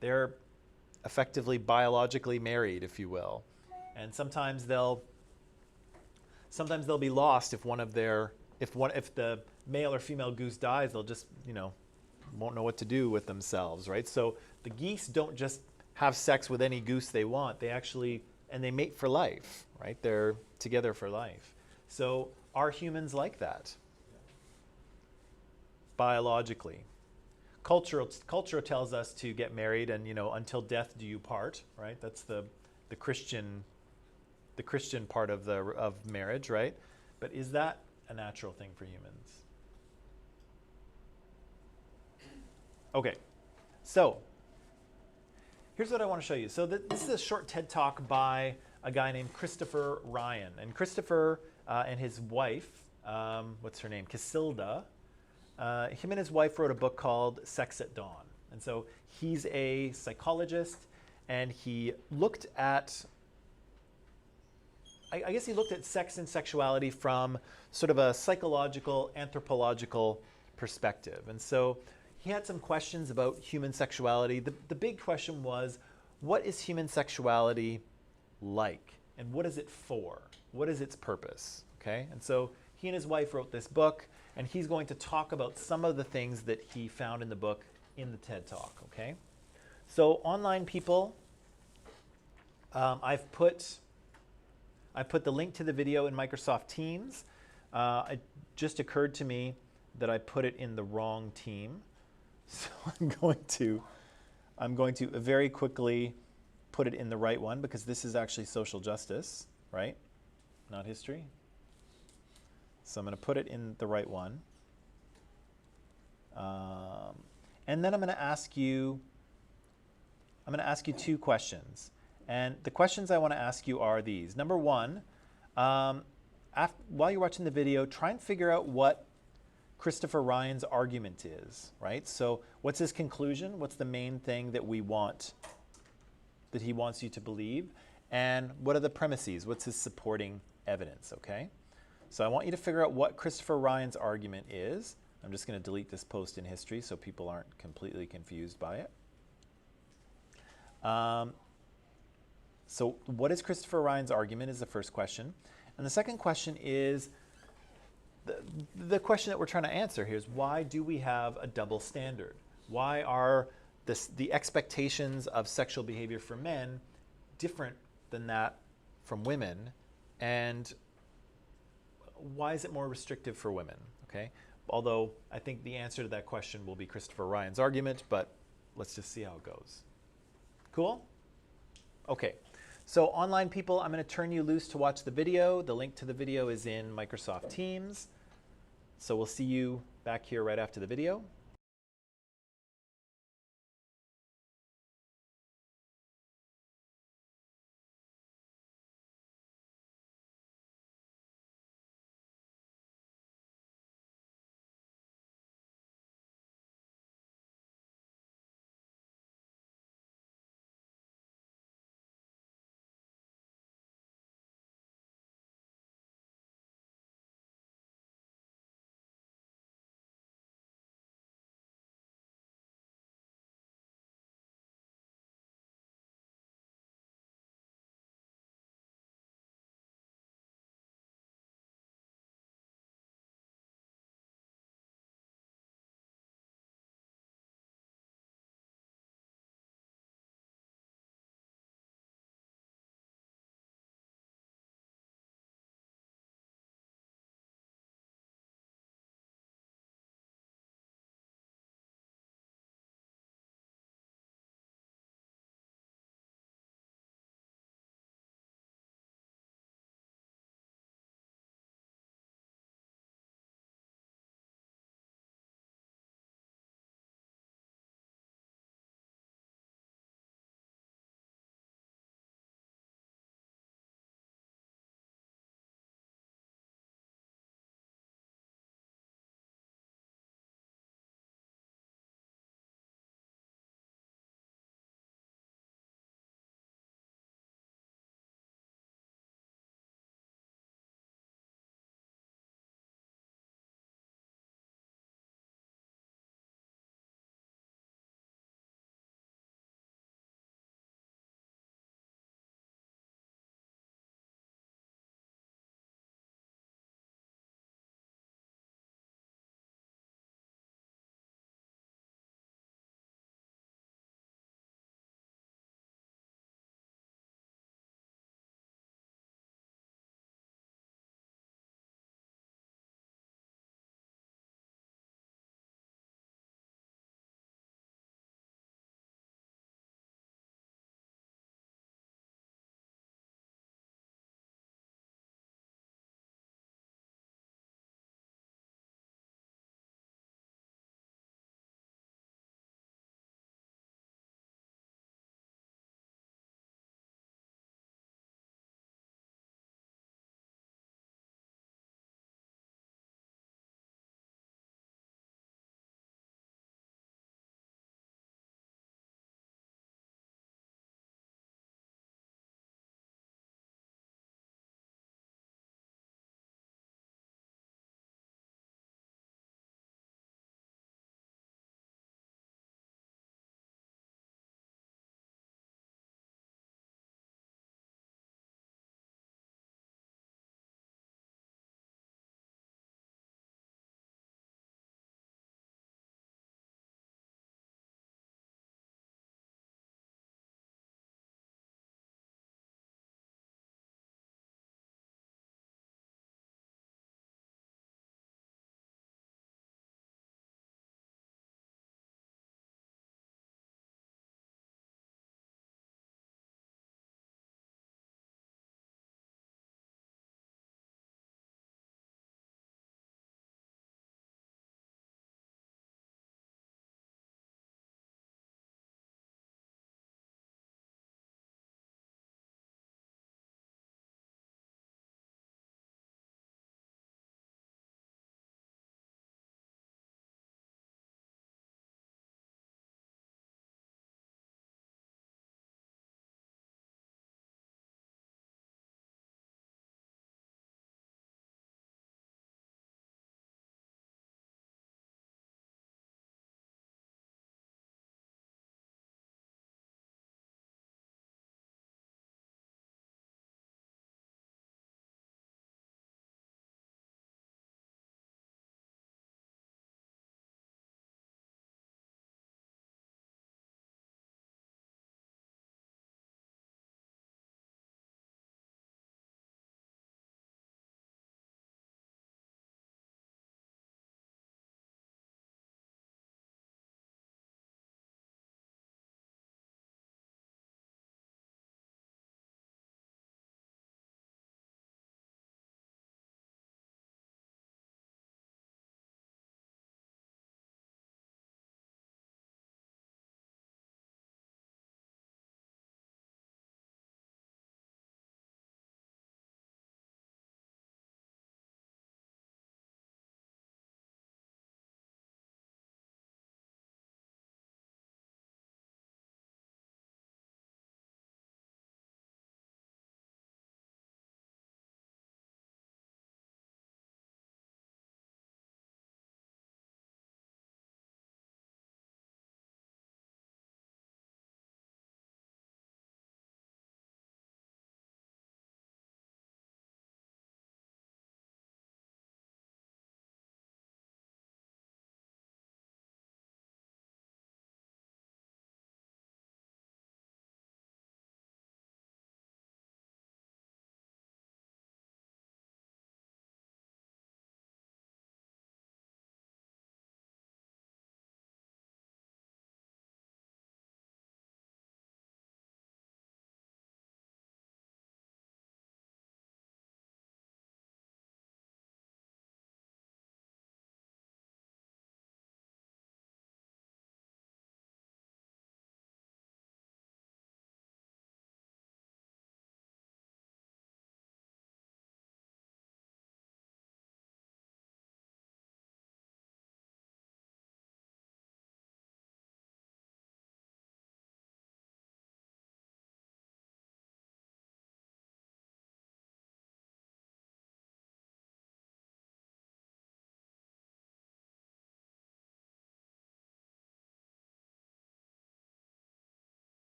they're effectively biologically married, if you will. And sometimes they'll be lost if if the male or female goose dies, they'll just, won't know what to do with themselves, right? So the geese don't just have sex with any goose they want. And they mate for life, right? They're together for life. So are humans like that? Biologically. Culture tells us to get married and, until death do you part, right? That's the Christian part of marriage, right? But is that a natural thing for humans? Okay, so here's what I want to show you. So this is a short TED Talk by a guy named Christopher Ryan. And Christopher and his wife, what's her name? Casilda. Him and his wife wrote a book called Sex at Dawn. And so he's a psychologist, and he looked at, I guess he looked at sex and sexuality from sort of a psychological, anthropological perspective. And so he had some questions about human sexuality. The big question was, what is human sexuality like? And what is it for? What is its purpose? Okay? And so he and his wife wrote this book, and he's going to talk about some of the things that he found in the book in the TED Talk, okay? So online people, I've put the link to the video in Microsoft Teams. It just occurred to me that I put it in the wrong team. So I'm going to very quickly put it in the right one, because this is actually social justice, right? Not history. So I'm going to put it in the right one. And then I'm going to ask you two questions. And the questions I want to ask you are these. Number one, while you're watching the video, try and figure out what Christopher Ryan's argument is, right? So what's his conclusion? What's the main thing that we want, that he wants you to believe? And what are the premises? What's his supporting evidence, okay? So I want you to figure out what Christopher Ryan's argument is. I'm just going to delete this post in history so people aren't completely confused by it. So what is Christopher Ryan's argument is the first question. And the second question is, the question that we're trying to answer here is, why do we have a double standard? Why are the expectations of sexual behavior for men different than that from women? And why is it more restrictive for women? Okay. Although I think the answer to that question will be Christopher Ryan's argument, but let's just see how it goes. Cool? Okay. So online people, I'm going to turn you loose to watch the video. The link to the video is in Microsoft Teams. So we'll see you back here right after the video.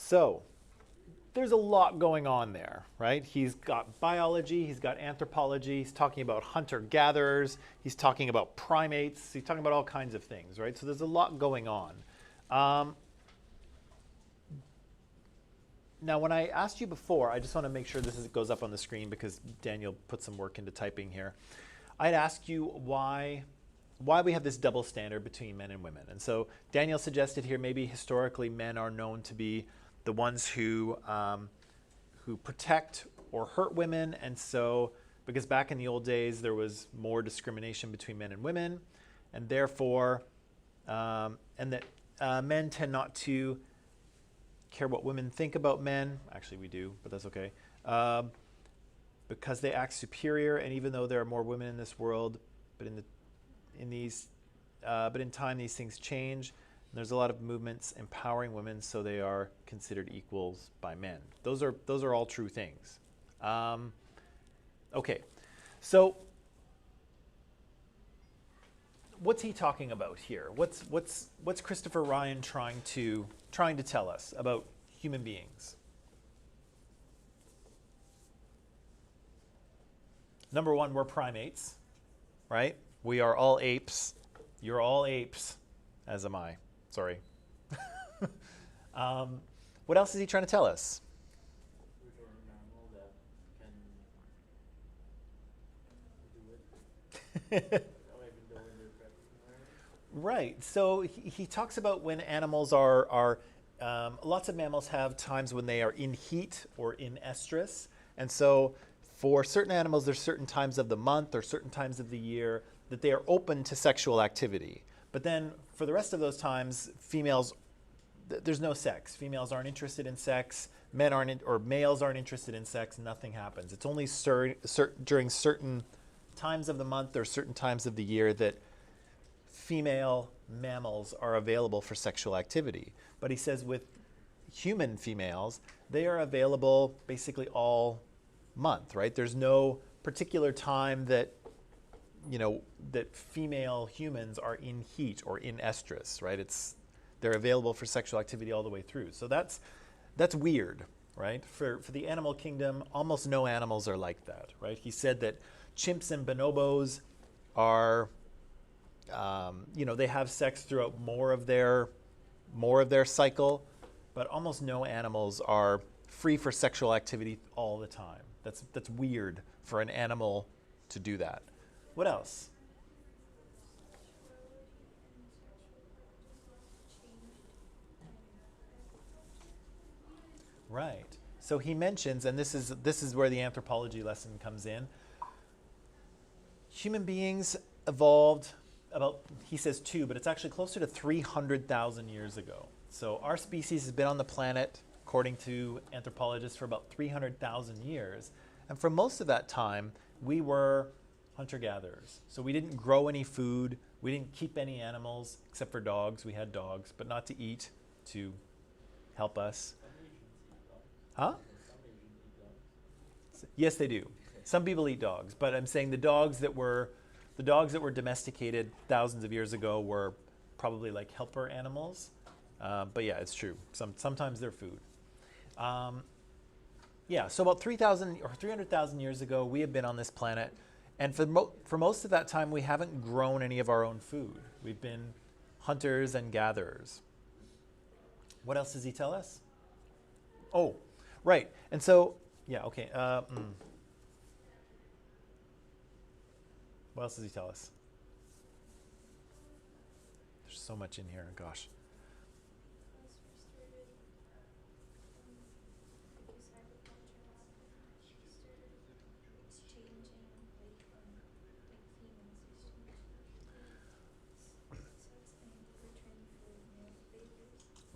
So there's a lot going on there, right? He's got biology, he's got anthropology, he's talking about hunter-gatherers, he's talking about primates, he's talking about all kinds of things, right? So there's a lot going on. Now, when I asked you before, I just want to make sure goes up on the screen because Daniel put some work into typing here. I'd asked you why we have this double standard between men and women. And so Daniel suggested here maybe historically men are known to be the ones who protect or hurt women. And so because back in the old days there was more discrimination between men and women, and therefore men tend not to care what women think about men. Actually, we do, but that's okay. Because they act superior, and even though there are more women in this world, but in time these things change. And there's a lot of movements empowering women, so they are considered equals by men. Those are all true things. Okay, so what's he talking about here? What's Christopher Ryan trying to tell us about human beings? Number one, we're primates, right? We are all apes. You're all apes, as am I. Sorry. What else is he trying to tell us? We are an animal that can do it. Even though in their Right. So he talks about when animals are lots of mammals have times when they are in heat or in estrus. And so for certain animals, there's certain times of the month or certain times of the year that they are open to sexual activity. But then for the rest of those times, females, there's no sex. Females aren't interested in sex. Males aren't interested in sex. Nothing happens. It's only during certain times of the month or certain times of the year that female mammals are available for sexual activity. But he says with human females, they are available basically all month, right? There's no particular time that female humans are in heat or in estrus, right? They're available for sexual activity all the way through. So that's weird, right? For the animal kingdom, almost no animals are like that, right? He said that chimps and bonobos are, they have sex throughout more of their cycle, but almost no animals are free for sexual activity all the time. That's weird for an animal to do that. What else? Right. So he mentions, and this is where the anthropology lesson comes in. Human beings evolved about, he says 2, but it's actually closer to 300,000 years ago. So our species has been on the planet, according to anthropologists, for about 300,000 years. And for most of that time, we were hunter-gatherers. So we didn't grow any food. We didn't keep any animals, except for dogs. We had dogs, but not to eat, to help us. Huh? Yes, they do. Some people eat dogs, but I'm saying the dogs that were domesticated thousands of years ago were probably like helper animals. But yeah, it's true. Sometimes they're food. So about 3,000 or 300,000 years ago, we have been on this planet. And for most of that time, we haven't grown any of our own food. We've been hunters and gatherers. What else does he tell us? Oh, right. And so, yeah, okay. What else does he tell us? There's so much in here, gosh.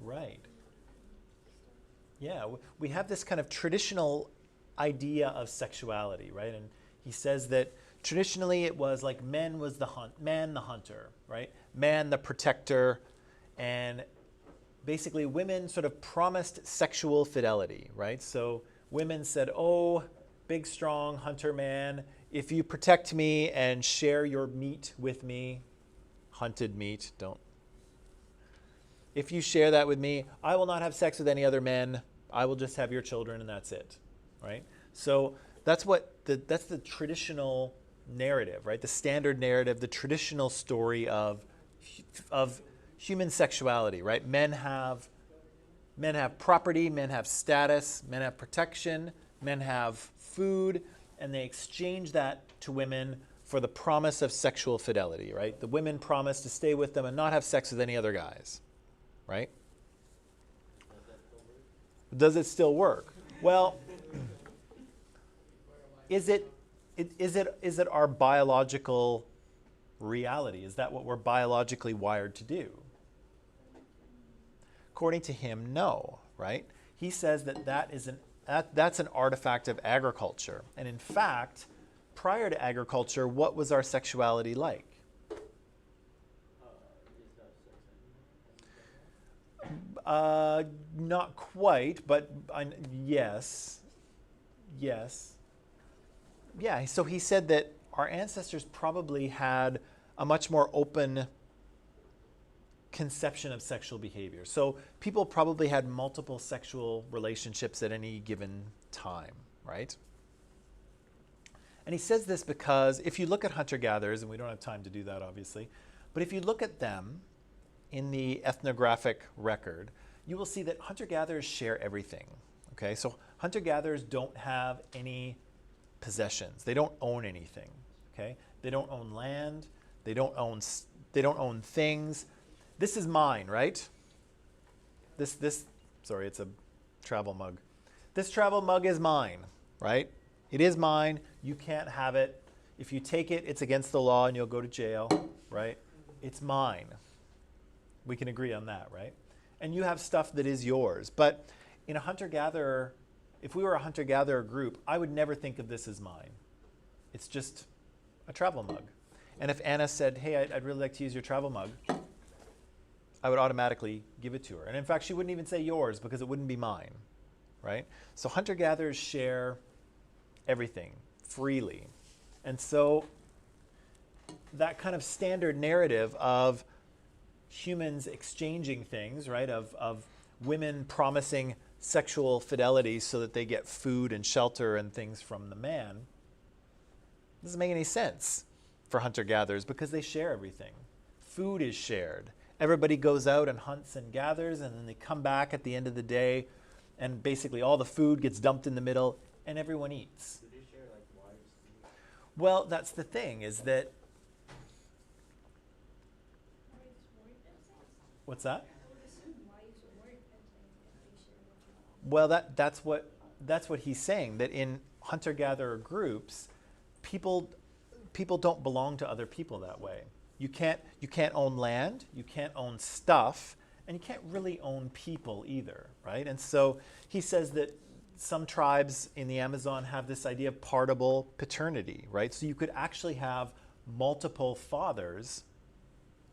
Right. Yeah, we have this kind of traditional idea of sexuality, right? And he says that traditionally it was like man the hunter, right? Man the protector, and basically women sort of promised sexual fidelity, right? So women said, "Oh, big strong hunter man, if you protect me and share your meat with me, hunted meat, don't." if you share that with me, I will not have sex with any other men. I will just have your children and that's it, right? So that's the traditional narrative, right? The standard narrative, the traditional story of human sexuality, right? Men have property, men have status, men have protection, men have food, and they exchange that to women for the promise of sexual fidelity, right? The women promise to stay with them and not have sex with any other guys, right? Does it still work? Well, is it our biological reality? Is that what we're biologically wired to do? According to him, no, right? He says that's an artifact of agriculture. And in fact, prior to agriculture, what was our sexuality like? Not quite, but yes. Yes. Yeah, so he said that our ancestors probably had a much more open conception of sexual behavior. So people probably had multiple sexual relationships at any given time, right? And he says this because if you look at hunter-gatherers, and we don't have time to do that obviously, but if you look at them in the ethnographic record, you will see that hunter-gatherers share everything, okay? So hunter-gatherers don't have any possessions. They don't own anything, okay? They don't own land. They don't own things. This is mine, right? Sorry, it's a travel mug. This travel mug is mine, right? It is mine. You can't have it. If you take it, it's against the law and you'll go to jail, right? It's mine. We can agree on that, right? And you have stuff that is yours. But in a hunter-gatherer, if we were a hunter-gatherer group, I would never think of this as mine. It's just a travel mug. And if Anna said, hey, I'd really like to use your travel mug, I would automatically give it to her. And in fact, she wouldn't even say yours because it wouldn't be mine, right? So hunter-gatherers share everything freely. And so that kind of standard narrative of humans exchanging things, right, of women promising sexual fidelity so that they get food and shelter and things from the man, doesn't make any sense for hunter-gatherers because they share everything. Food is shared. Everybody goes out and hunts and gathers, and then they come back at the end of the day, and basically all the food gets dumped in the middle, and everyone eats. Do they share like wives too? Well, that's the thing, is that... What's that? Well, that's what he's saying, that in hunter-gatherer groups, people don't belong to other people that way. You can't own land, you can't own stuff, and you can't really own people either, right? And so he says that some tribes in the Amazon have this idea of partible paternity, right? So you could actually have multiple fathers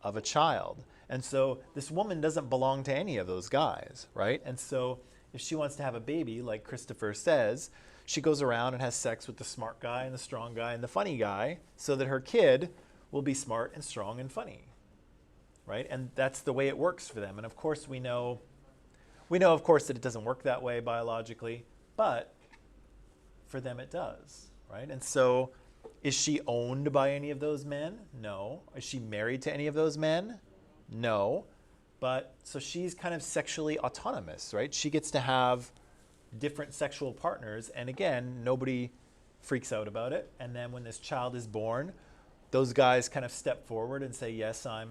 of a child. And so this woman doesn't belong to any of those guys, right? And so if she wants to have a baby, like Christopher says, she goes around and has sex with the smart guy and the strong guy and the funny guy so that her kid will be smart and strong and funny, right? And that's the way it works for them. And of course we know of course that it doesn't work that way biologically, but for them it does, right? And so is she owned by any of those men? No. Is she married to any of those men? No. But so she's kind of sexually autonomous, right? She gets to have different sexual partners, and again, nobody freaks out about it. And then when this child is born, those guys kind of step forward and say, yes, I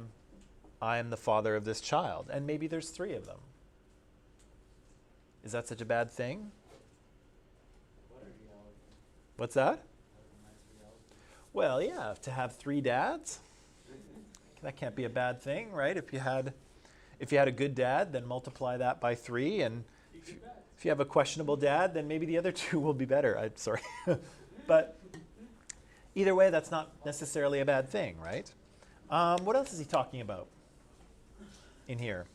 am the father of this child. And maybe there's 3 of them. Is that such a bad thing? What a reality. What's that? What a nice reality. Well, yeah, to have 3 dads, that can't be a bad thing, right? If you had a good dad, then multiply that by 3, and if you have a questionable dad, then maybe the other 2 will be better. I'm sorry. But either way, that's not necessarily a bad thing, right? What else is he talking about in here?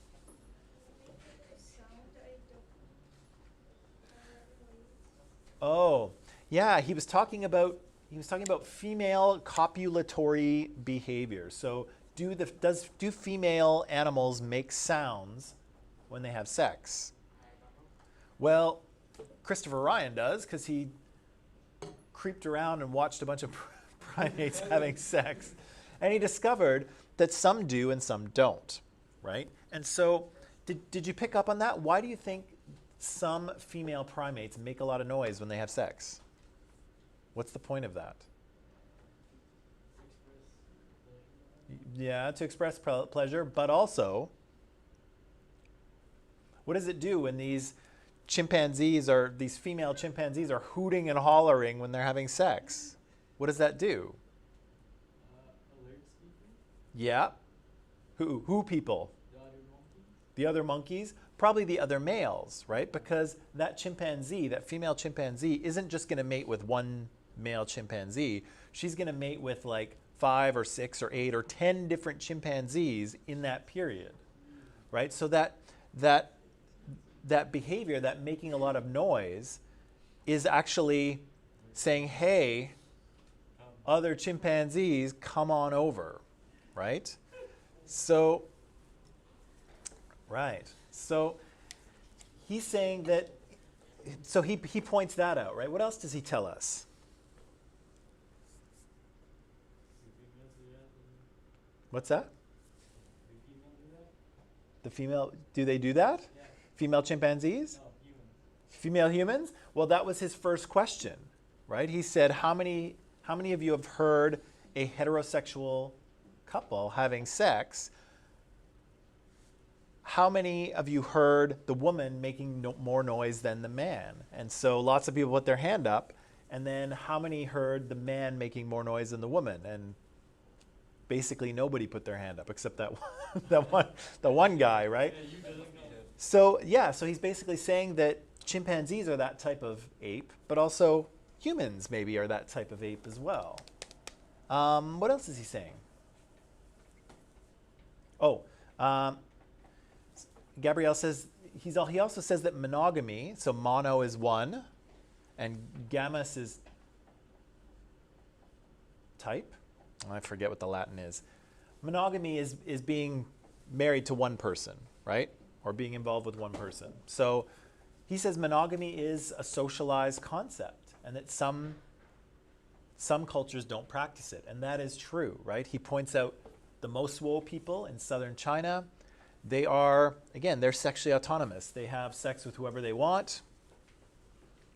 Oh, yeah, he was talking about female copulatory behavior. So do female animals make sounds when they have sex? I don't know. Well, Christopher Ryan does because he creeped around and watched a bunch of primates having sex, and he discovered that some do and some don't, right? And so, did you pick up on that? Why do you think some female primates make a lot of noise when they have sex? What's the point of that? Yeah, to express pleasure, but also, what does it do when these female chimpanzees are hooting and hollering when they're having sex? What does that do? Alerts people, Yeah. Who people? the other monkeys. The other monkeys? Probably the other males, right? Because that chimpanzee, that female chimpanzee, isn't just going to mate with one male chimpanzee. She's going to mate with like 5 or 6 or 8 or 10 different chimpanzees in that period, right? So that behavior, that making a lot of noise, is actually saying, hey, other chimpanzees, come on over, right? So, right. So he's saying that, so he points that out, right? What else does he tell us? What's that? The female, do they do that? Yeah. Female chimpanzees? No, humans. Female humans? Well, that was his first question, right? He said, how many of you have heard a heterosexual couple having sex? How many of you heard the woman making more noise than the man? And so lots of people put their hand up. And then how many heard the man making more noise than the woman? And basically nobody put their hand up except that the one guy, right? Yeah, you doesn't know. So yeah, so he's basically saying that chimpanzees are that type of ape, but also humans maybe are that type of ape as well. What else is he saying? Oh, Gabrielle says he also says that monogamy, so mono is one, and gammas is type. I forget what the Latin is. Monogamy is being married to one person, right? Or being involved with one person. So he says monogamy is a socialized concept, and that some cultures don't practice it, and that is true, right? He points out the Mosuo people in southern China, they are, again, they're sexually autonomous. They have sex with whoever they want.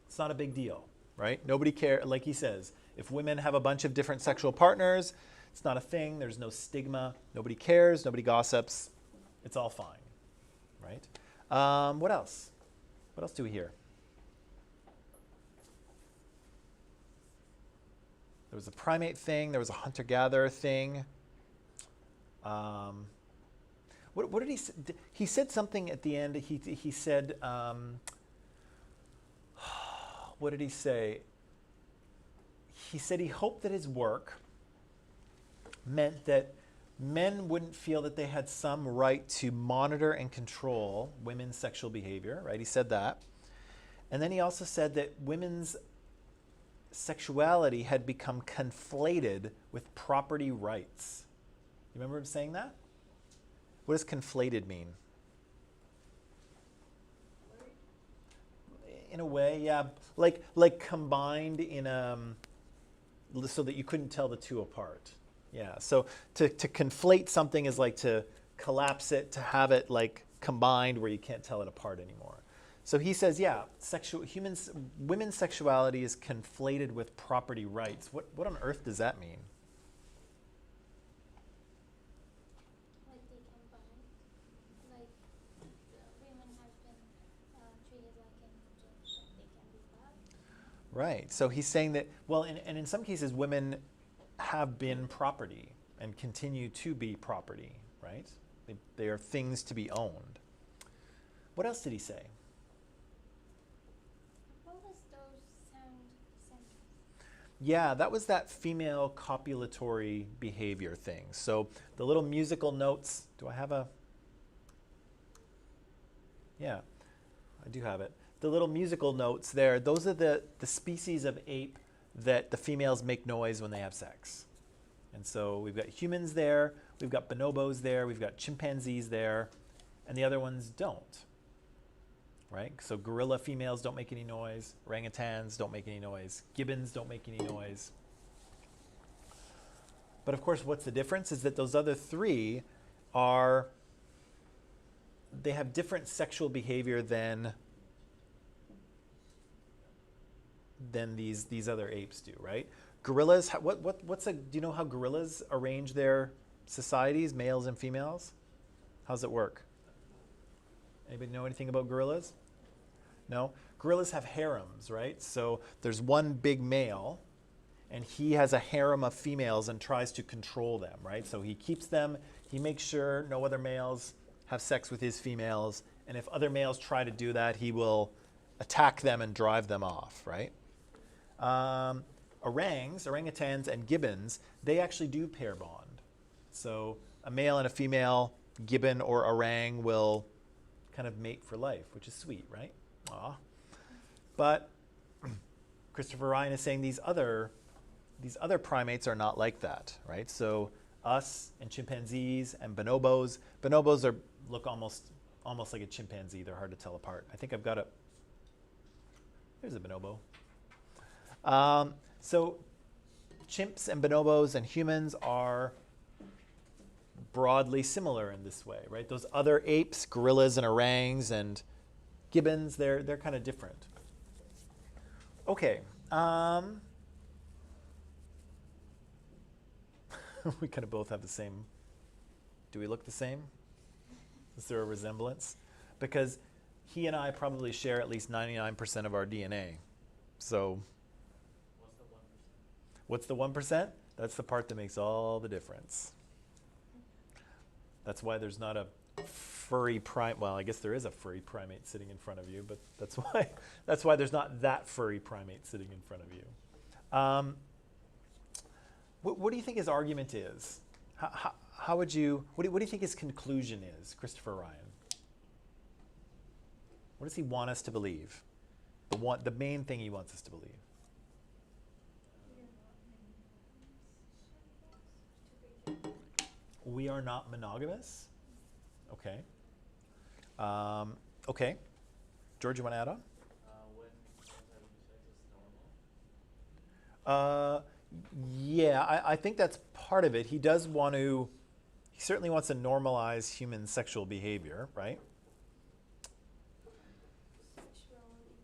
It's not a big deal, right? Nobody cares, like he says, if women have a bunch of different sexual partners, it's not a thing, there's no stigma, nobody cares, nobody gossips, it's all fine, right? What else? What else do we hear? There was a primate thing, there was a hunter-gatherer thing. What did he say? He said something at the end. He said, what did he say? He said he hoped that his work meant that men wouldn't feel that they had some right to monitor and control women's sexual behavior, right? He said that. And then he also said that women's sexuality had become conflated with property rights. You remember him saying that? What does conflated mean? In a way, yeah, like combined in so that you couldn't tell the two apart. Yeah, so to conflate something is like to collapse it, to have it like combined where you can't tell it apart anymore. So he says, yeah, women's sexuality is conflated with property rights. What on earth does that mean? Like they combine, like women have been treated like angels, that they can be that. Right. So he's saying that, well, and in some cases, women have been property and continue to be property, right? They are things to be owned. What else did he say? What was those sound symbols? Yeah, that was that female copulatory behavior thing. So the little musical notes, do I have a? Yeah, I do have it. The little musical notes there, those are the species of ape that the females make noise when they have sex. And so we've got humans there, we've got bonobos there, we've got chimpanzees there, and the other ones don't. Right? So gorilla females don't make any noise, orangutans don't make any noise, gibbons don't make any noise. But of course, what's the difference is that those other three they have different sexual behavior than these other apes do, right? Gorillas, do you know how gorillas arrange their societies, males and females? How's it work? Anybody know anything about gorillas? No? Gorillas have harems, right? So there's one big male, and he has a harem of females and tries to control them, right? So he keeps them, he makes sure no other males have sex with his females, and if other males try to do that, he will attack them and drive them off, right? Orangutans, and gibbons, they actually do pair bond. So a male and a female gibbon or orang will kind of mate for life, which is sweet, right? Aw. But Christopher Ryan is saying these other primates are not like that, right? So us and chimpanzees and bonobos. Bonobos look almost like a chimpanzee. They're hard to tell apart. I think I've got there's a bonobo. So chimps and bonobos and humans are broadly similar in this way, right? Those other apes, gorillas and orangs and gibbons, they're kind of different. Okay. We kind of both have the same. Do we look the same? Is there a resemblance? Because he and I probably share at least 99% of our DNA. So what's the 1%? That's the part that makes all the difference. That's why there's not a furry primate. Well, I guess there is a furry primate sitting in front of you, but that's why there's not that furry primate sitting in front of you. What do you think his argument is? What do you think his conclusion is, Christopher Ryan? What does he want us to believe? The main thing he wants us to believe. We are not monogamous? Okay. Okay. George, you want to add on? When having sex is normal? Yeah, I think that's part of it. He certainly wants to normalize human sexual behavior, right? Sexuality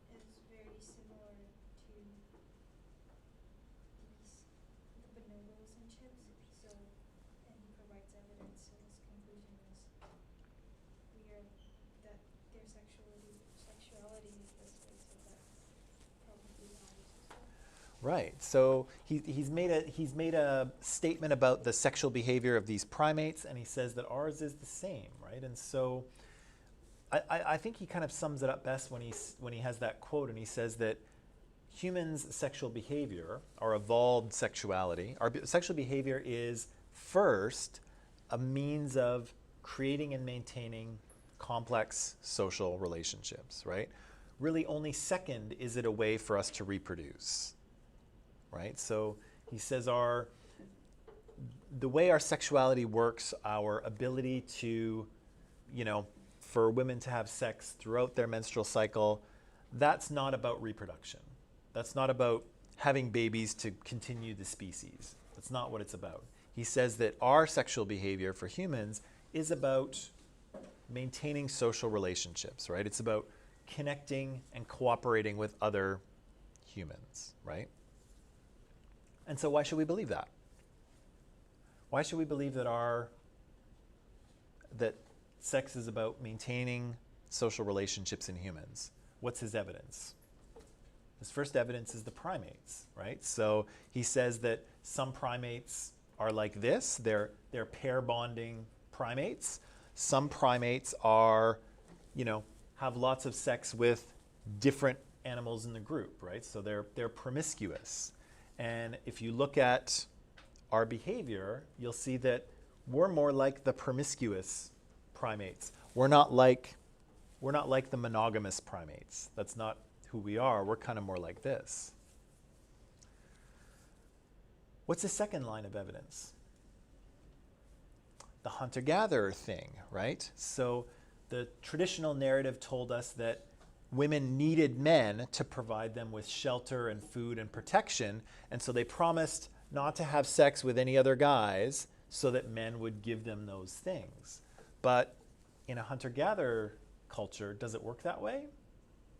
is very similar to the bonobos and chimps. So, and he provides evidence. So his conclusion is that their sexuality is this way. So that's probably ours as well. Right. So he's made a statement about the sexual behavior of these primates, and he says that ours is the same, right? And so I think he kind of sums it up best when he has that quote, and he says that humans' sexual behavior, our evolved sexuality, our sexual behavior is first a means of creating and maintaining complex social relationships, right? Really only second is it a way for us to reproduce. Right? So he says the way our sexuality works, our ability to, for women to have sex throughout their menstrual cycle, that's not about reproduction. That's not about having babies to continue the species. That's not what it's about. He says that our sexual behavior for humans is about maintaining social relationships, right? It's about connecting and cooperating with other humans, right? And so why should we believe that? Why should we believe that sex is about maintaining social relationships in humans? What's his evidence? His first evidence is the primates, right? So he says that some primates are like this. They're pair bonding primates. Some primates are, have lots of sex with different animals in the group, right? So they're promiscuous. And if you look at our behavior, you'll see that we're more like the promiscuous primates. We're not like the monogamous primates. That's not who we are. We're kind of more like this. What's the second line of evidence? The hunter-gatherer thing, right? So the traditional narrative told us that women needed men to provide them with shelter and food and protection, and so they promised not to have sex with any other guys so that men would give them those things. But in a hunter-gatherer culture, does it work that way?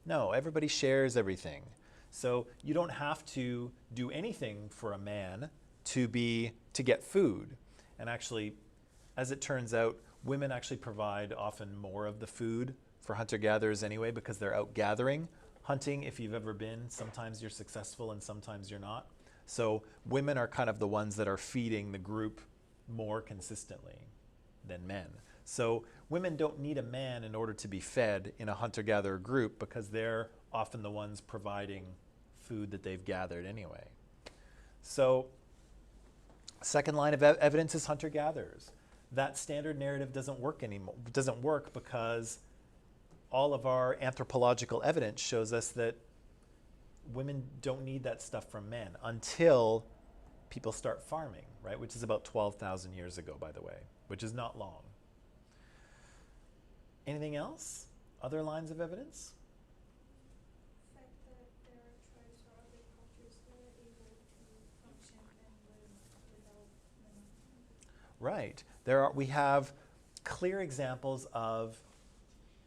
No, everybody shares everything. So you don't have to do anything for a man to get food. And actually, as it turns out, women actually provide often more of the food for hunter-gatherers anyway because they're out gathering. Hunting, if you've ever been, sometimes you're successful and sometimes you're not. So women are kind of the ones that are feeding the group more consistently than men. So women don't need a man in order to be fed in a hunter-gatherer group because they're often the ones providing food that they've gathered anyway. So second line of evidence is hunter-gatherers. That standard narrative doesn't work anymore. Doesn't work because all of our anthropological evidence shows us that women don't need that stuff from men until people start farming, right? Which is about 12,000 years ago, by the way, which is not long. Anything else? Other lines of evidence? The fact that there are tribes or other cultures that are able to function and live without monogamy. Right. We have clear examples of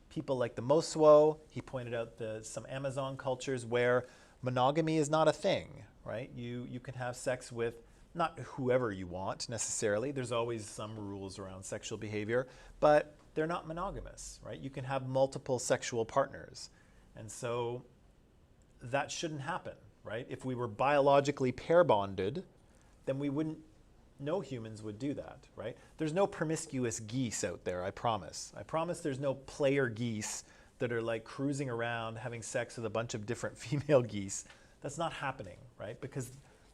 people like the Mosuo. He pointed out some Amazon cultures where monogamy is not a thing, right? You can have sex with not whoever you want necessarily. There's always some rules around sexual behavior, but they're not monogamous, right? You can have multiple sexual partners. And so that shouldn't happen, right? If we were biologically pair bonded, then no humans would do that, right? There's no promiscuous geese out there, I promise. I promise there's no player geese that are like cruising around having sex with a bunch of different female geese. That's not happening, right? Because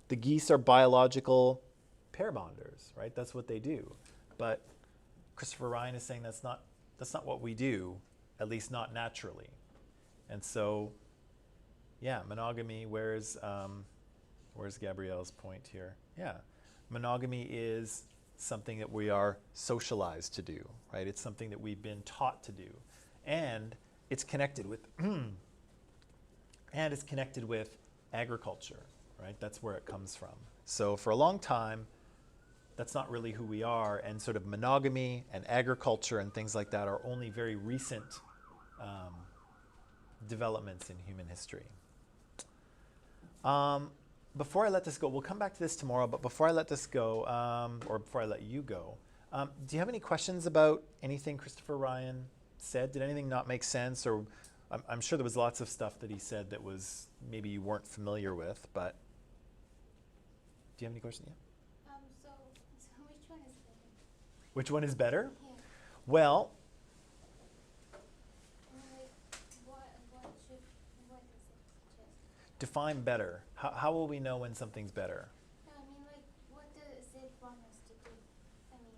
the geese are biological pair bonders, right? That's what they do. But Christopher Ryan is saying that's not what we do, at least not naturally. And so, yeah, monogamy, where's Gabrielle's point here? Yeah, monogamy is something that we are socialized to do, right? It's something that we've been taught to do. And it's connected with agriculture, right? That's where it comes from. So for a long time, that's not really who we are, and sort of monogamy and agriculture and things like that are only very recent developments in human history. Before I let this go, we'll come back to this tomorrow, but before I let this go, or before I let you go, do you have any questions about anything Christopher Ryan said? Did anything not make sense? Or I'm sure there was lots of stuff that he said that was maybe you weren't familiar with, but do you have any questions? Yeah. So which one is better? Which one is better? Yeah. Well, I mean, like, what does it suggest? define better. How will we know when something's better? No, I mean, like, what does it want us to do? I mean,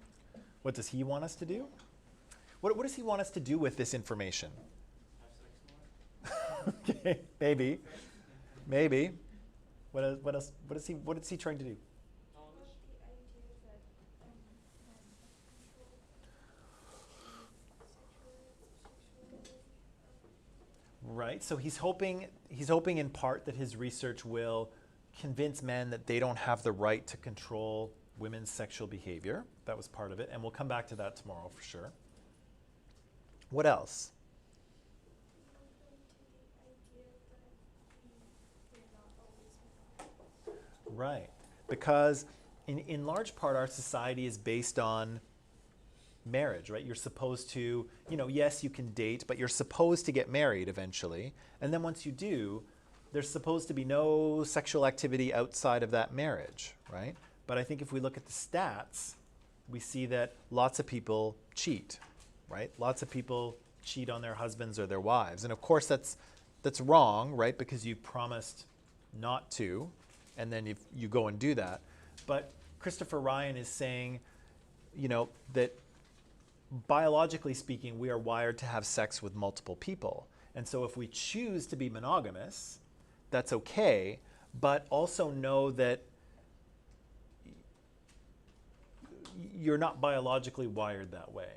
What does he want us to do? What does he want us to do with this information? Have sex more? Okay, maybe. What else? What is he trying to do? Knowledge? The idea that men control sexuality. Right. So he's hoping in part that his research will convince men that they don't have the right to control women's sexual behavior. That was part of it, and we'll come back to that tomorrow for sure. What else? Right. Because in large part our society is based on marriage, right? You're supposed to, yes, you can date, but you're supposed to get married eventually. And then once you do, there's supposed to be no sexual activity outside of that marriage, right? But I think if we look at the stats, we see that lots of people cheat, right? Lots of people cheat on their husbands or their wives. And of course that's wrong, right? Because you promised not to, and then you go and do that. But Christopher Ryan is saying, that biologically speaking, we are wired to have sex with multiple people. And so if we choose to be monogamous, that's okay, but also know that you're not biologically wired that way,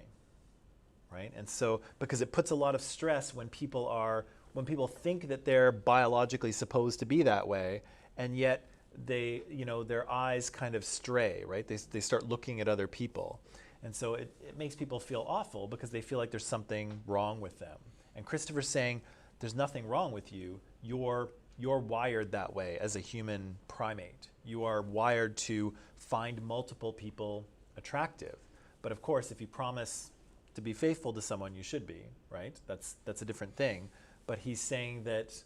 right? And so, because it puts a lot of stress when people think that they're biologically supposed to be that way, and yet they, their eyes kind of stray, right? They start looking at other people. And so it makes people feel awful because they feel like there's something wrong with them. And Christopher's saying, there's nothing wrong with you. You're wired that way as a human primate. You are wired to find multiple people attractive. But of course, if you promise to be faithful to someone, you should be, right? That's a different thing. But he's saying that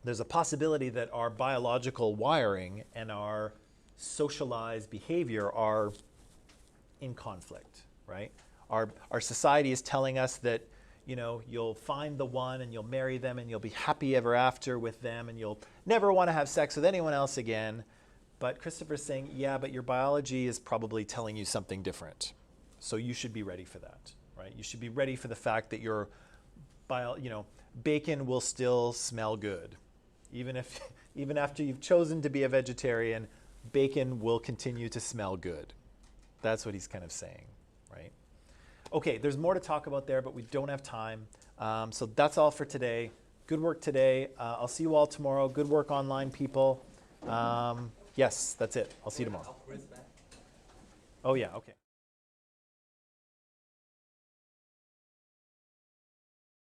there's a possibility that our biological wiring and our socialized behavior are in conflict, right? Our society is telling us that, you'll find the one and you'll marry them and you'll be happy ever after with them and you'll never want to have sex with anyone else again. But Christopher's saying, yeah, but your biology is probably telling you something different. So you should be ready for that, right? You should be ready for the fact that your bacon will still smell good. Even after you've chosen to be a vegetarian, bacon will continue to smell good. That's what he's kind of saying, right? Okay, there's more to talk about there, but we don't have time. So that's all for today. Good work today. I'll see you all tomorrow. Good work online, people. Yes, that's it. I'll see you tomorrow. Chris back. Oh, yeah, okay.